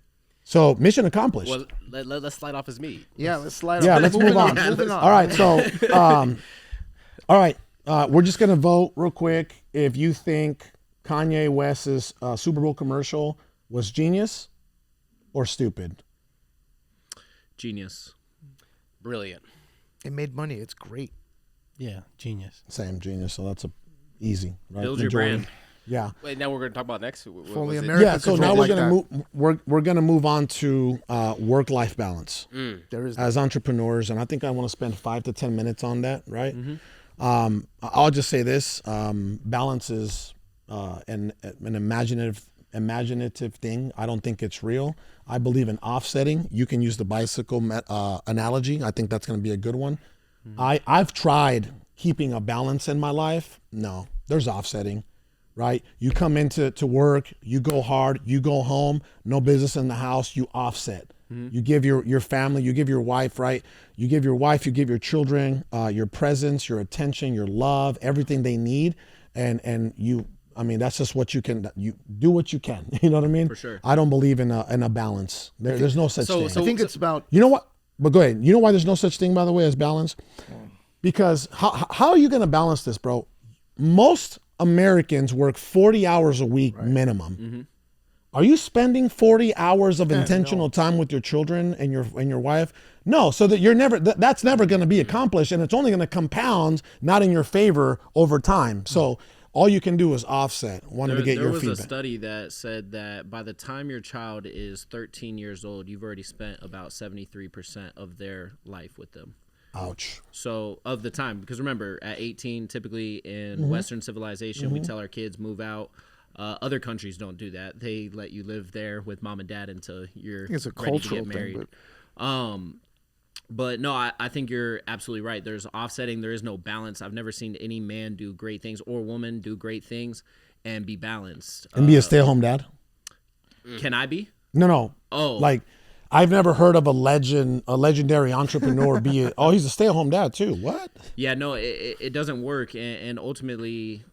So mission accomplished. Well, let's slide off his meat. Yeah, let's slide. Yeah, on. let's Moving move on. Moving on. All right, so all right, we're just gonna vote real quick if you think Kanye West's Super Bowl commercial was genius or stupid. Genius. Brilliant. It made money. It's great. Yeah, genius. Same genius, so that's a easy. Right? Build your Majority. brand. Yeah. Wait, now we're going to talk about next. Fully Was it- American. Yeah, so now we're gonna move. We're gonna move on to work-life balance. There is As entrepreneurs, and I think I want to spend 5 to 10 minutes on that. Right. I'll just say this: balance is an imaginative imaginative thing. I don't think it's real. I believe in offsetting. You can use the bicycle analogy. I think that's going to be a good one. I've tried keeping a balance in my life. No, there's offsetting, right? You come into work, you go hard, you go home, no business in the house, you offset. You give your family, you give your wife, right? You give your wife, you give your children your presence, your attention, your love, everything they need. And you, I mean, that's just what you can, you do what you can. You know what I mean? For sure. I don't believe in a balance. There's no such thing. I think it's about You know what? But go ahead. You know why there's no such thing, by the way, as balance? Because how are you going to balance this, bro? Most Americans work 40 hours a week minimum. Are you spending 40 hours of intentional time with your children and your wife? No, so that you're never, that's never going to be accomplished, and it's only going to compound, not in your favor over time. So all you can do is offset. Wanted to get your feedback. There was a study that said that by the time your child is 13 years old, you've already spent about 73% of their life with them. Ouch. So of the time, because remember, at 18, typically in Western civilization, we tell our kids move out. Other countries don't do that. They let you live there with mom and dad until you're it's a ready to cultural get married. thing, But no, I think you're absolutely right. There's offsetting. There is no balance. I've never seen any man do great things or woman do great things and be balanced. And be a stay-at-home dad? Can I be? No. Oh. Like, I've never heard of a legendary entrepreneur he's a stay-at-home dad too. What? Yeah, no, it doesn't work. And ultimately,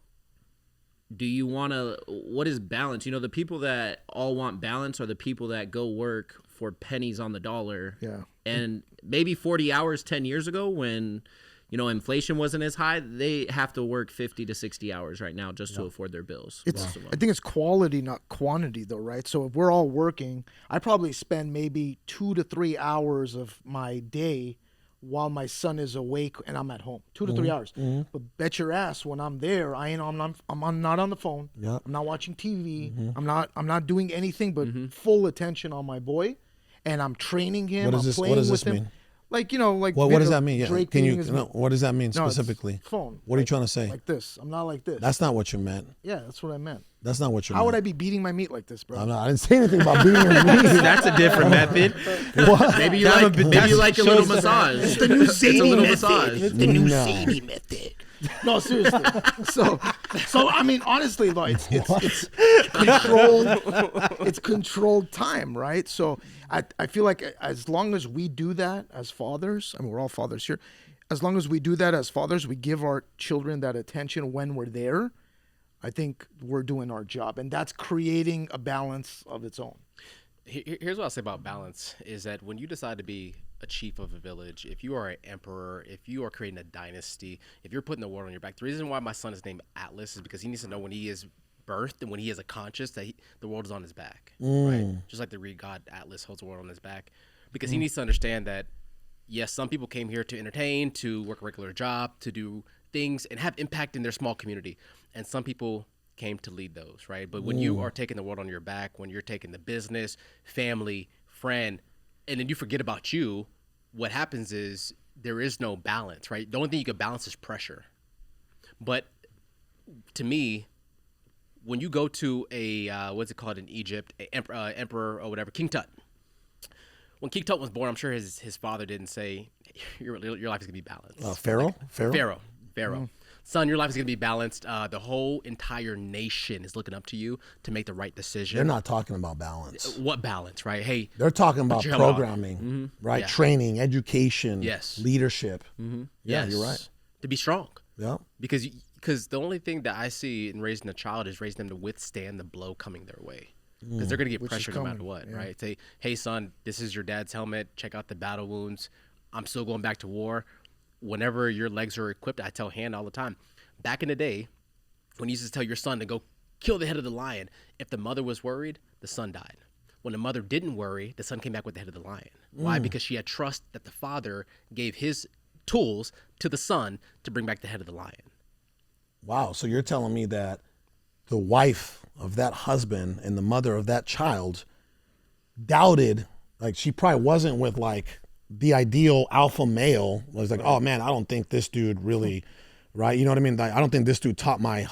do you want to, what is balance? You know, the people that all want balance are the people that go work for pennies on the dollar. Yeah. And maybe 40 hours 10 years ago when, you know, inflation wasn't as high, they have to work 50 to 60 hours right now just to afford their bills. I think it's quality, not quantity, though, right? So if we're all working, I probably spend maybe 2 to 3 hours of my day while my son is awake and I'm at home. 2 to 3 hours. But bet your ass when I'm there, I'm not on the phone. Yep. I'm not watching TV. I'm not doing anything but full attention on my boy, and I'm training him. What does this mean? Like, you know, like What does that mean? Yeah. Drake Can you? being his- No, what does that mean No, it's specifically? phone. What are you Like- trying to say? Like this. I'm not like this. That's not what you meant. Yeah, that's what I meant. That's not what you How meant. would I be beating my meat like this, bro? I didn't say anything about being your meat. That's a different method. What? Maybe you like a little massage. It's the new It's a little Zady massage. It's the new No. Zady method. No, seriously. So I mean, honestly, though, it's controlled. It's controlled time, right? So I feel like as long as we do that as fathers, I mean, we're all fathers here. As long as we do that as fathers, we give our children that attention when we're there. I think we're doing our job, and that's creating a balance of its own. Here's what I'll say about balance is that when you decide to be a chief of a village, if you are an emperor, if you are creating a dynasty, if you're putting the world on your back, the reason why my son is named Atlas is because he needs to know when he is birthed and when he is a conscious that the world is on his back, right? Just like the Greek god Atlas holds the world on his back, because he needs to understand that, yes, some people came here to entertain, to work a regular job, to do things and have impact in their small community, and some people came to lead those, right? But when you are taking the world on your back, when you're taking the business, family, friend, and then you forget about you, what happens is there is no balance, right? The only thing you can balance is pressure. But to me, when you go to a, what's it called in Egypt, emperor or whatever, King Tut. When King Tut was born, I'm sure his father didn't say, your life is going to be balanced. Pharaoh? Pharaoh. Son, your life is going to be balanced. The whole entire nation is looking up to you to make the right decision. They're not talking about balance. What balance, right? Hey, They're talking about your helmet on. programming, right? Yeah. Training, education, Yes. leadership. Yeah, yes, you're right. To be strong. Yeah. Because the only thing that I see in raising a child is raising them to withstand the blow coming their way. Because they're going to get Which is pressure no matter coming, what, yeah. right? Say, hey, son, this is your dad's helmet. Check out the battle wounds. I'm still going back to war. Whenever your legs are equipped, I tell Han all the time. Back in the day, when you used to tell your son to go kill the head of the lion, if the mother was worried, the son died. When the mother didn't worry, the son came back with the head of the lion. Why? Because she had trust that the father gave his tools to the son to bring back the head of the lion. Wow. So you're telling me that the wife of that husband and the mother of that child doubted, like she probably wasn't with like the ideal alpha male, was like, oh man, I don't think this dude really right? You know what I mean? Like, I don't think this dude taught my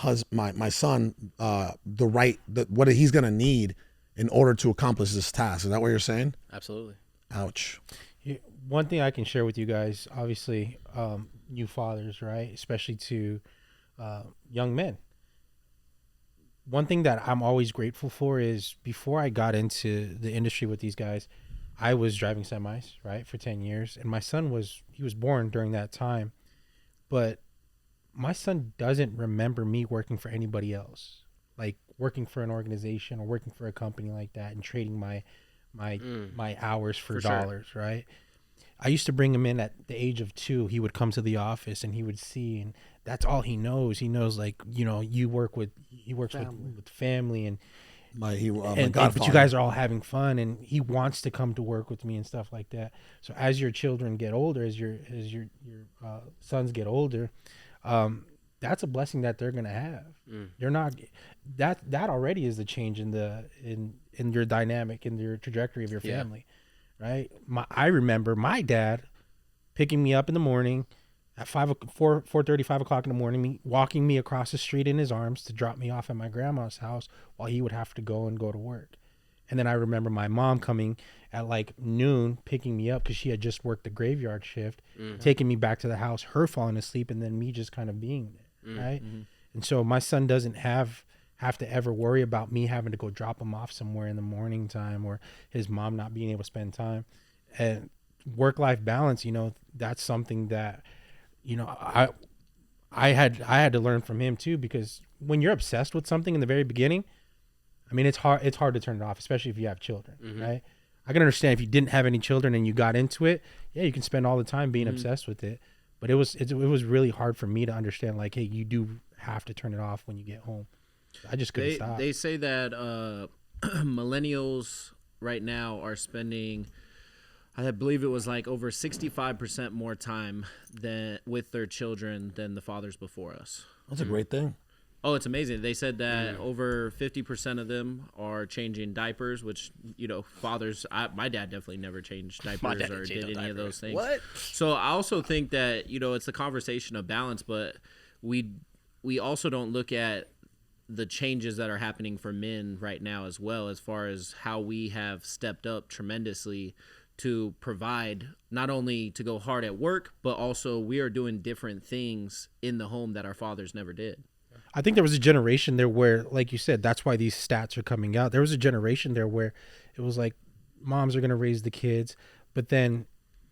son what he's gonna need in order to accomplish this task. Is that what you're saying? Absolutely. Ouch. One thing I can share with you guys, obviously, new fathers, right? Especially to young men. One thing that I'm always grateful for is before I got into the industry with these guys, I was driving semis, right, for 10 years. And my son was born during that time. But my son doesn't remember me working for anybody else, like working for an organization or working for a company like that and trading my hours for dollars, sure. right? I used to bring him in at the age of 2. He would come to the office and he would see, and that's all he knows. He knows, like, he works with family and but you guys are all having fun, and he wants to come to work with me and stuff like that. So as your children get older, as your sons get older, that's a blessing that they're gonna have. You're not that already is the change in your dynamic, in your trajectory of your family, right? I remember my dad picking me up in the morning at 4:30, 5 o'clock in the morning, walking me across the street in his arms to drop me off at my grandma's house while he would have to go to work. And then I remember my mom coming at like noon, picking me up because she had just worked the graveyard shift, taking me back to the house, her falling asleep, and then me just kind of being there, right? And so my son doesn't have to ever worry about me having to go drop him off somewhere in the morning time or his mom not being able to spend time. And work-life balance, that's something that, I had to learn from him too, because when you're obsessed with something in the very beginning, I mean, it's hard to turn it off, especially if you have children, right? I can understand if you didn't have any children and you got into it, you can spend all the time being obsessed with it. But it was really hard for me to understand, like, hey, you do have to turn it off when you get home. I just couldn't stop. They say that millennials right now are spending, I believe it was like over 65% more time with their children than the fathers before us. That's a great thing. Oh, it's amazing. They said that over 50% of them are changing diapers, which, fathers, my dad definitely never changed diapers or did any of those things. What? So I also think that, it's the conversation of balance, but we also don't look at the changes that are happening for men right now as well, as far as how we have stepped up tremendously to provide, not only to go hard at work, but also we are doing different things in the home that our fathers never did. I think there was a generation there where, like you said, that's why these stats are coming out. There was a generation there where it was like moms are going to raise the kids, but then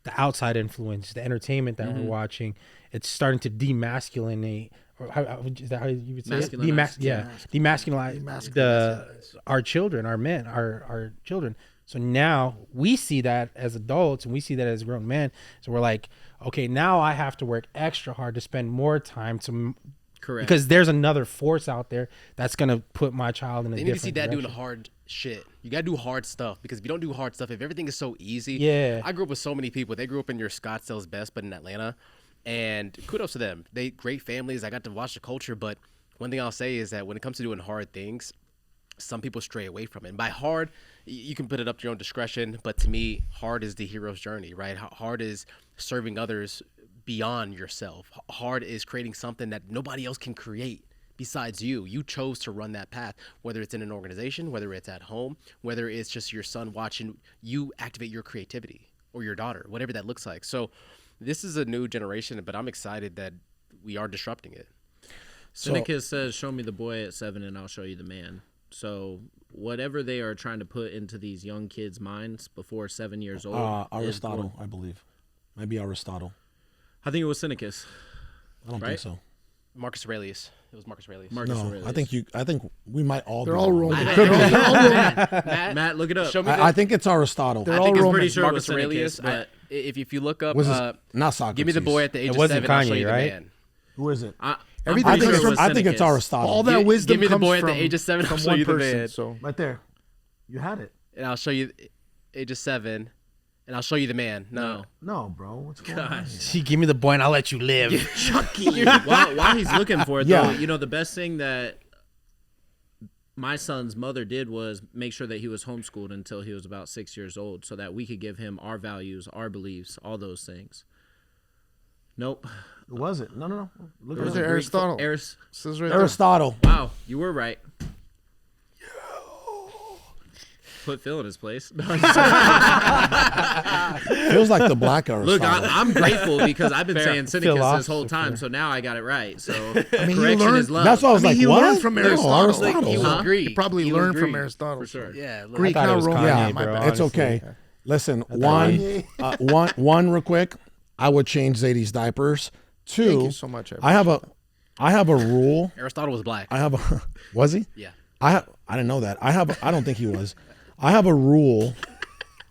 the outside influence, the entertainment that we're watching, it's starting to demasculinate. Or is that how you would say it? Demasculinize our children, our men, our children. So now we see that as adults and we see that as grown men. So we're like, okay, now I have to work extra hard to spend more time to. Correct. Because there's another force out there that's going to put my child in a different direction. They need to see dad doing hard shit. You got to do hard stuff, because if you don't do hard stuff, if everything is so easy. I grew up with so many people. They grew up in your Scottsdale's best, but in Atlanta. And kudos to them. They great families. I got to watch the culture. But one thing I'll say is that when it comes to doing hard things, some people stray away from it. And by hard, you can put it up to your own discretion. But to me, hard is the hero's journey, right? Hard is serving others beyond yourself. Hard is creating something that nobody else can create besides you. You chose to run that path, whether it's in an organization, whether it's at home, whether it's just your son watching you activate your creativity, or your daughter, whatever that looks like. So this is a new generation, but I'm excited that we are disrupting it. Seneca says, show me the boy at 7 and I'll show you the man. So whatever they are trying to put into these young kids' minds before 7 years old. Aristotle, I believe. Maybe Aristotle. I think it was Seneca's. I don't think so. Marcus Aurelius. It was Marcus Aurelius. I think we might all. They're all Roman. Matt, look it up. I think it's Aristotle. They're I think all it's pretty Roman. sure Marcus it was Aurelius. Seneca's, but If you look up, not Socrates. give me the boy at the age of wasn't 7. I'll show Kanye, you the right? man. Who is it? I'm Everything pretty is sure it was I think it's Seneca's. Aristotle. All that wisdom give me the comes boy at from, the age of 7. I'll from show one you the person. man. So Right there. You had it. And I'll show you age of 7, and I'll show you the man. No. No, bro. What's going on? See, give me the boy and I'll let you live. Chucky. while he's looking for it, though, the best thing that my son's mother did was make sure that he was homeschooled until he was about 6 years old, so that we could give him our values, our beliefs, all those things. Nope. Who was it? No. Look Was at it it. Aristotle? Aris. Says right there. Aristotle. Wow, you were right. Put Phil in his place. Feels like the black Aristotle. Look, I'm grateful because I've been saying Syndicus this whole Philosopher. time, so now I got it right. So I mean, correction learned- is love. That's why I was like, he what? learned from No, Aristotle. Aristotle. He was Huh? Greek. He probably He was learned from Greek. Aristotle. For sure. Yeah. look. Greek, I thought it not was Roman. Kanye, Yeah, my bro. bad. It's okay. honestly. Listen, Kanye. one real quick. I would change Zady's diapers. Two, Thank you so much. I have a rule. Aristotle was black. Was he? Yeah. I didn't know that. I don't think he was. I have a rule,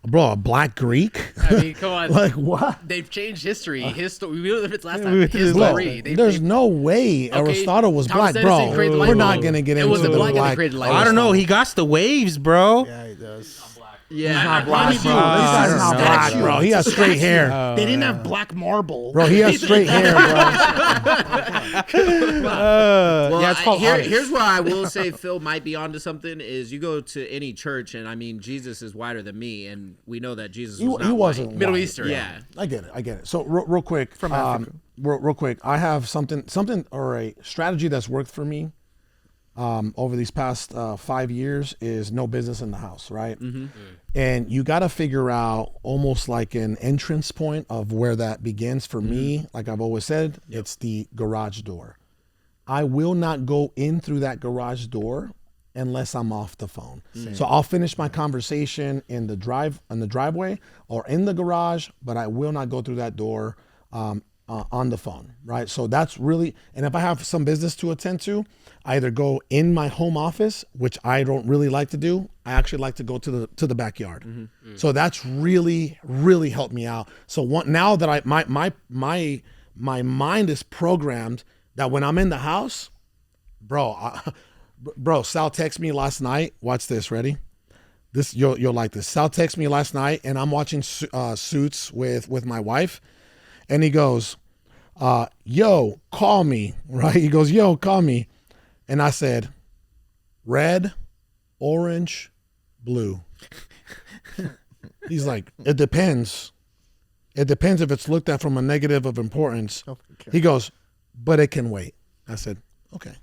bro. A black Greek? I mean, come on. Like what? They've changed history. History. We don't know if it's last we time. went through this History. There's no way Aristotle was Thomas black, Edison bro. created the light We're not bulb. gonna get It into wasn't the black that black. created the light I don't know. He got the waves, bro. Yeah, he does. Yeah, Not black, Kanye bro. do. This guy's I not don't black, know. bro. He has straight hair. They didn't have black marble. Bro, he has straight hair, bro. Well, yeah, it's called honest. here's where I will say Phil might be onto something. Is you go to any church, and I mean Jesus is whiter than me, and we know that Jesus was not He wasn't white. Middle white. Eastern. Yeah, I get it. So real quick, From Africa. real quick, I have something or a strategy that's worked for me over these past 5 years is no business in the house, right? And you got to figure out almost like an entrance point of where that begins. For me, like I've always said, it's the garage door. I will not go in through that garage door unless I'm off the phone. So I'll finish my conversation in the driveway or in the garage, but I will not go through that door on the phone, right? So that's really, and if I have some business to attend to, I either go in my home office, which I don't really like to do. I actually like to go to the backyard. So that's really helped me out. So now that my mind is programmed that when I'm in the house, bro, Sal texted me last night. Watch this, ready? This you'll like this. Sal texted me last night, and I'm watching Suits with my wife, and he goes, "Yo, call me." Right? He goes, "Yo, call me," and I said, "Red, orange, blue." He's like, "It depends. It depends if it's looked at from a negative of importance." Okay. He goes, "But it can wait." I said, "Okay."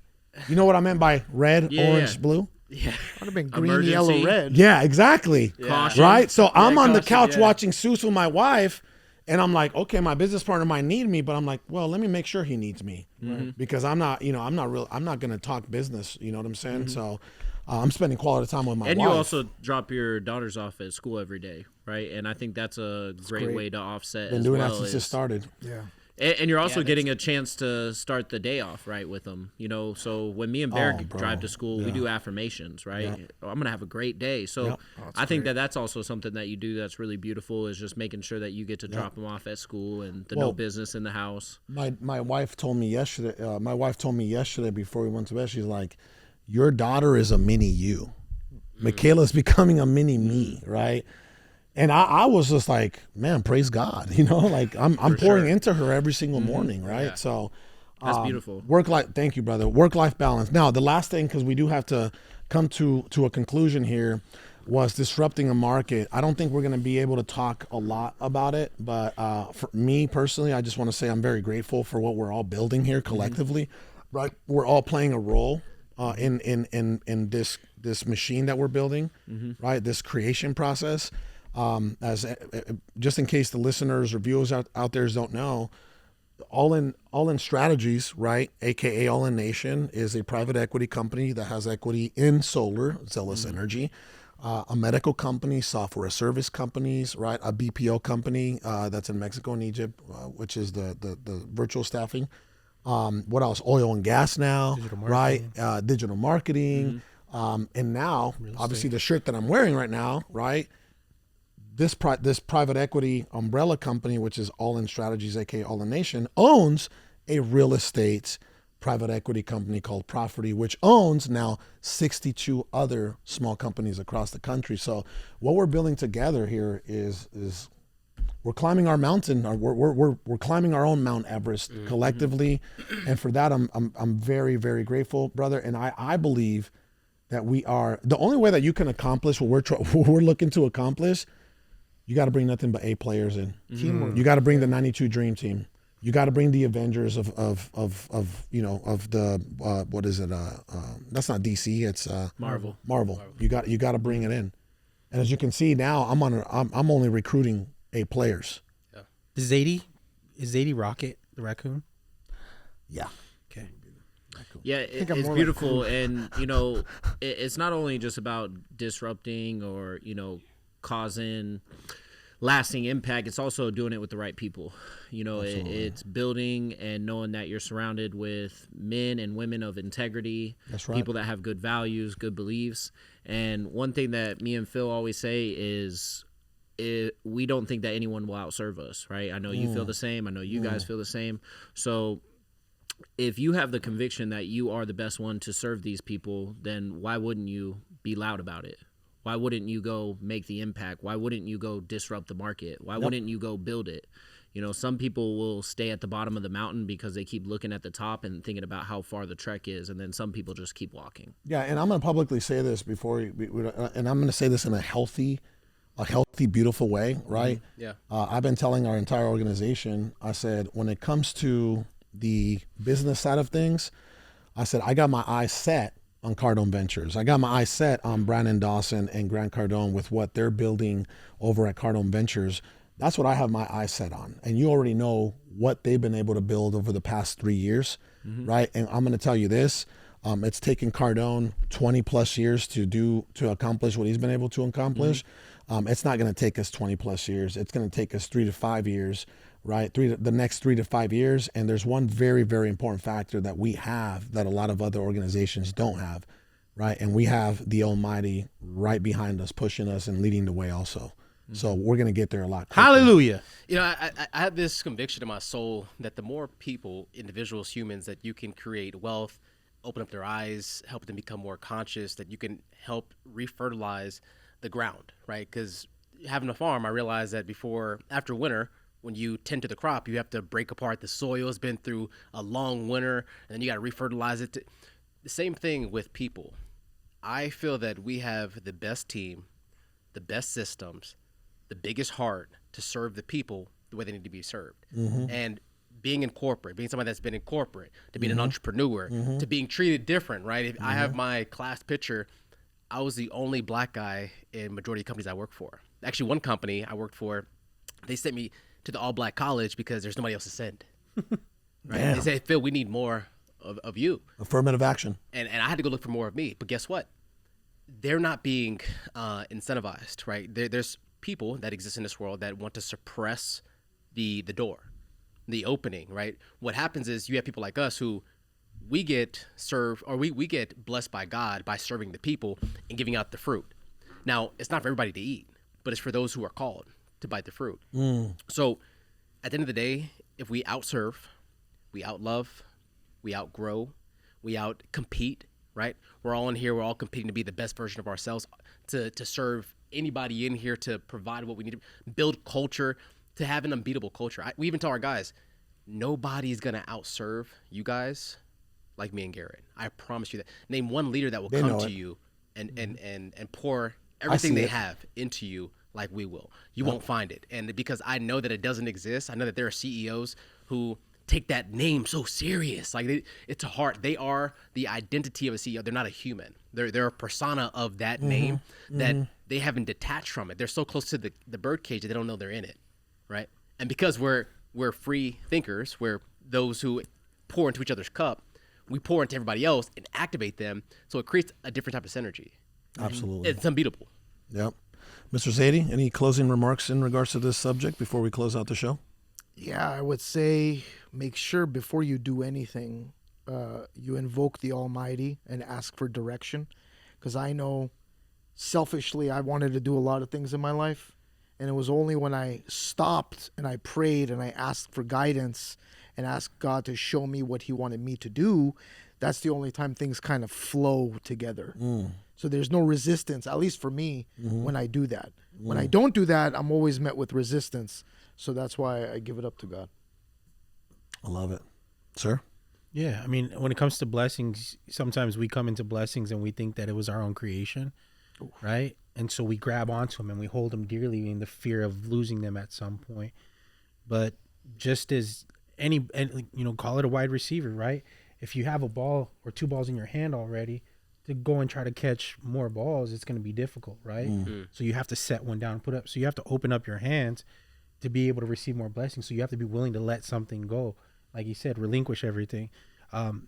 You know what I meant by red, Yeah, orange, yeah. blue? Yeah. Would have been green, Emergency. yellow, red. Yeah, exactly. Caution. Right? So I'm on the caution, couch yeah. watching Suits with my wife, and I'm like, okay, my business partner might need me, but I'm like, well, let me make sure he needs me. Because I'm not going to talk business, you know what I'm saying? So I'm spending quality time with my and wife. you also drop your daughters off at school every day, right? And I think that's a great way to offset. been as doing well that since it is- started. Yeah. And you're also getting a chance to start the day off right with them, you know. So when me and Bear Oh, bro. drive to school, we Yeah. do affirmations, right? I'm gonna have a great day. So I think that's also something that you do that's really beautiful is just making sure that you get to drop them off at school and the no Well, business in the house. My wife told me yesterday. My wife told me yesterday before we went to bed. She's like, "Your daughter is a mini you. Michaela's becoming a mini me, right?" And I was just like, "Man, praise God!" You know, like I'm pouring into her every single morning, right? So That's beautiful. Thank you, brother. Work-life balance. Now, the last thing, because we do have to come to a conclusion here, was disrupting a market. I don't think we're going to be able to talk a lot about it, but for me personally, I just want to say I'm very grateful for what we're all building here collectively. Right, we're all playing a role in this machine that we're building. Right, this creation process. As just in case the listeners or viewers out there don't know, All in Strategies, right, aka All In Nation, is a private equity company that has equity in solar, Zealous Energy, a medical company, software service companies, right, a BPO company that's in Mexico and Egypt, which is the virtual staffing. What else? Oil and gas now, right? Digital marketing, and now obviously the shirt that I'm wearing right now, right? This private equity umbrella company, which is All In Strategies, aka All In Nation, owns a real estate private equity company called Property, which owns now 62 other small companies across the country. So what we're building together here is we're climbing our mountain. We're climbing our own Mount Everest collectively, and for that I'm very, very grateful, brother. And I believe that we are the only way that you can accomplish what we're looking to accomplish. You got to bring nothing but A players in. Teamwork. You got to bring the 92 Dream Team. You got to bring the Avengers of the what is it? That's not DC. It's Marvel. Marvel. You got to bring it in. And as you can see now, I'm only recruiting 8 players. Yeah. Is Zady Rocket the raccoon? Yeah. Okay. Yeah, it's beautiful, and it's not only just about disrupting or causing lasting impact. It's also doing it with the right people. It's building and knowing that you're surrounded with men and women of integrity. That's right. People that have good values, good beliefs. And one thing that me and Phil always say is we don't think that anyone will outserve us, right? I know you feel the same. I know you guys feel the same. So if you have the conviction that you are the best one to serve these people, then why wouldn't you be loud about it? Why wouldn't you go make the impact? Why wouldn't you go disrupt the market? Why wouldn't you go build it? Some people will stay at the bottom of the mountain because they keep looking at the top and thinking about how far the trek is, and then some people just keep walking. Yeah, and I'm going to publicly say this and I'm going to say this in a healthy, beautiful way, right? Yeah. I've been telling our entire organization, I said, when it comes to the business side of things, I said, I got my eyes set on Cardone Ventures. I got my eyes set on Brandon Dawson and Grant Cardone with what they're building over at Cardone Ventures. That's what I have my eyes set on. And you already know what they've been able to build over the past 3 years, right? And I'm going to tell you this, it's taken Cardone 20 plus years to accomplish what he's been able to accomplish. It's not going to take us 20 plus years. It's going to take us 3 to 5 years, right? The next 3 to 5 years. And there's one very, very important factor that we have that a lot of other organizations don't have, right? And we have the Almighty right behind us, pushing us and leading the way also. So we're going to get there a lot quicker. Hallelujah. I have this conviction in my soul that the more people, individuals, humans, that you can create wealth, open up their eyes, help them become more conscious, that you can help refertilize the ground, right? Because having a farm, I realized that after winter, when you tend to the crop, you have to break apart the soil. It's been through a long winter, and then you got to refertilize it. The same thing with people. I feel that we have the best team, the best systems, the biggest heart to serve the people the way they need to be served. And being in corporate, being somebody that's been in corporate, to being an entrepreneur, to being treated different, right? If I have my class picture, I was the only black guy in majority of companies I work for. Actually, one company I worked for, they sent me to the all-black college because there's nobody else to send. Right? They said, Phil, we need more of you. Affirmative action. And I had to go look for more of me. But guess what? They're not being incentivized, right? There's people that exist in this world that want to suppress the door, the opening, right? What happens is you have people like us who we get served, or we get blessed by God by serving the people and giving out the fruit. Now, it's not for everybody to eat, but it's for those who are called to bite the fruit. So at the end of the day, if we outserve, we outlove, we outgrow, we outcompete, right? We're all in here, we're all competing to be the best version of ourselves, to serve anybody in here, to provide what we need, to build culture, to have an unbeatable culture. We even tell our guys, nobody's going to outserve you guys like me and Garret. I promise you that. Name one leader that will come to you and pour everything they have into you like we will. You won't find it. And because I know that it doesn't exist, I know that there are CEOs who take that name so serious. Like it's a heart. They are the identity of a CEO. They're not a human. They're a persona of that name that they haven't detached from it. They're so close to the birdcage that they don't know they're in it, right? And because we're free thinkers, we're those who pour into each other's cup, we pour into everybody else and activate them, so it creates a different type of synergy. Absolutely. It's unbeatable. Yep. Mr. Zady, any closing remarks in regards to this subject before we close out the show? Yeah, I would say make sure before you do anything, you invoke the Almighty and ask for direction. Because I know selfishly I wanted to do a lot of things in my life. And it was only when I stopped and I prayed and I asked for guidance and asked God to show me what he wanted me to do, that's the only time things kind of flow together. So there's no resistance, at least for me, when I do that. When I don't do that, I'm always met with resistance. So that's why I give it up to God. I love it. Sir? Yeah, I mean, when it comes to blessings, sometimes we come into blessings and we think that it was our own creation, right? And so we grab onto them and we hold them dearly in the fear of losing them at some point. But just as and call it a wide receiver, right? If you have a ball or two balls in your hand already, to go and try to catch more balls, it's going to be difficult, right? So you have to set one down and put up. So you have to open up your hands to be able to receive more blessings. So you have to be willing to let something go. Like you said, relinquish everything.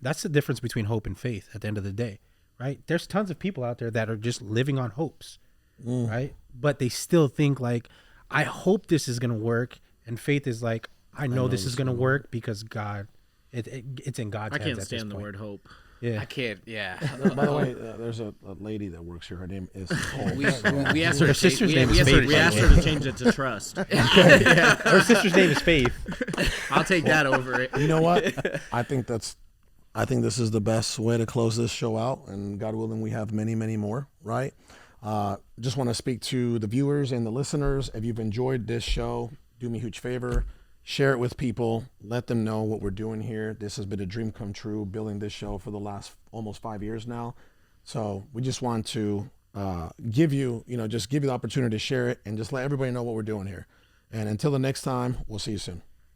That's the difference between hope and faith at the end of the day, right? There's tons of people out there that are just living on hopes, right? But they still think like, I hope this is going to work. And faith is like, I know this is going to work because God, it's in God's hands. I can't at stand this the point. word hope. Yeah. I can't. Yeah. By the way, there's a lady that works here. Her name is Hope. We asked her Her to change, sister's name is we Faith, asked by her the to change it to trust. Her sister's name is Faith. I'll take that over it. You know what? I think this is the best way to close this show out, and God willing, we have many, many more, right? Just want to speak to the viewers and the listeners. If you've enjoyed this show, do me a huge favor. Share it with people. Let them know what we're doing here. This has been a dream come true, building this show for the last almost 5 years now. So we just want to give you the opportunity to share it and just let everybody know what we're doing here. And until the next time, we'll see you soon.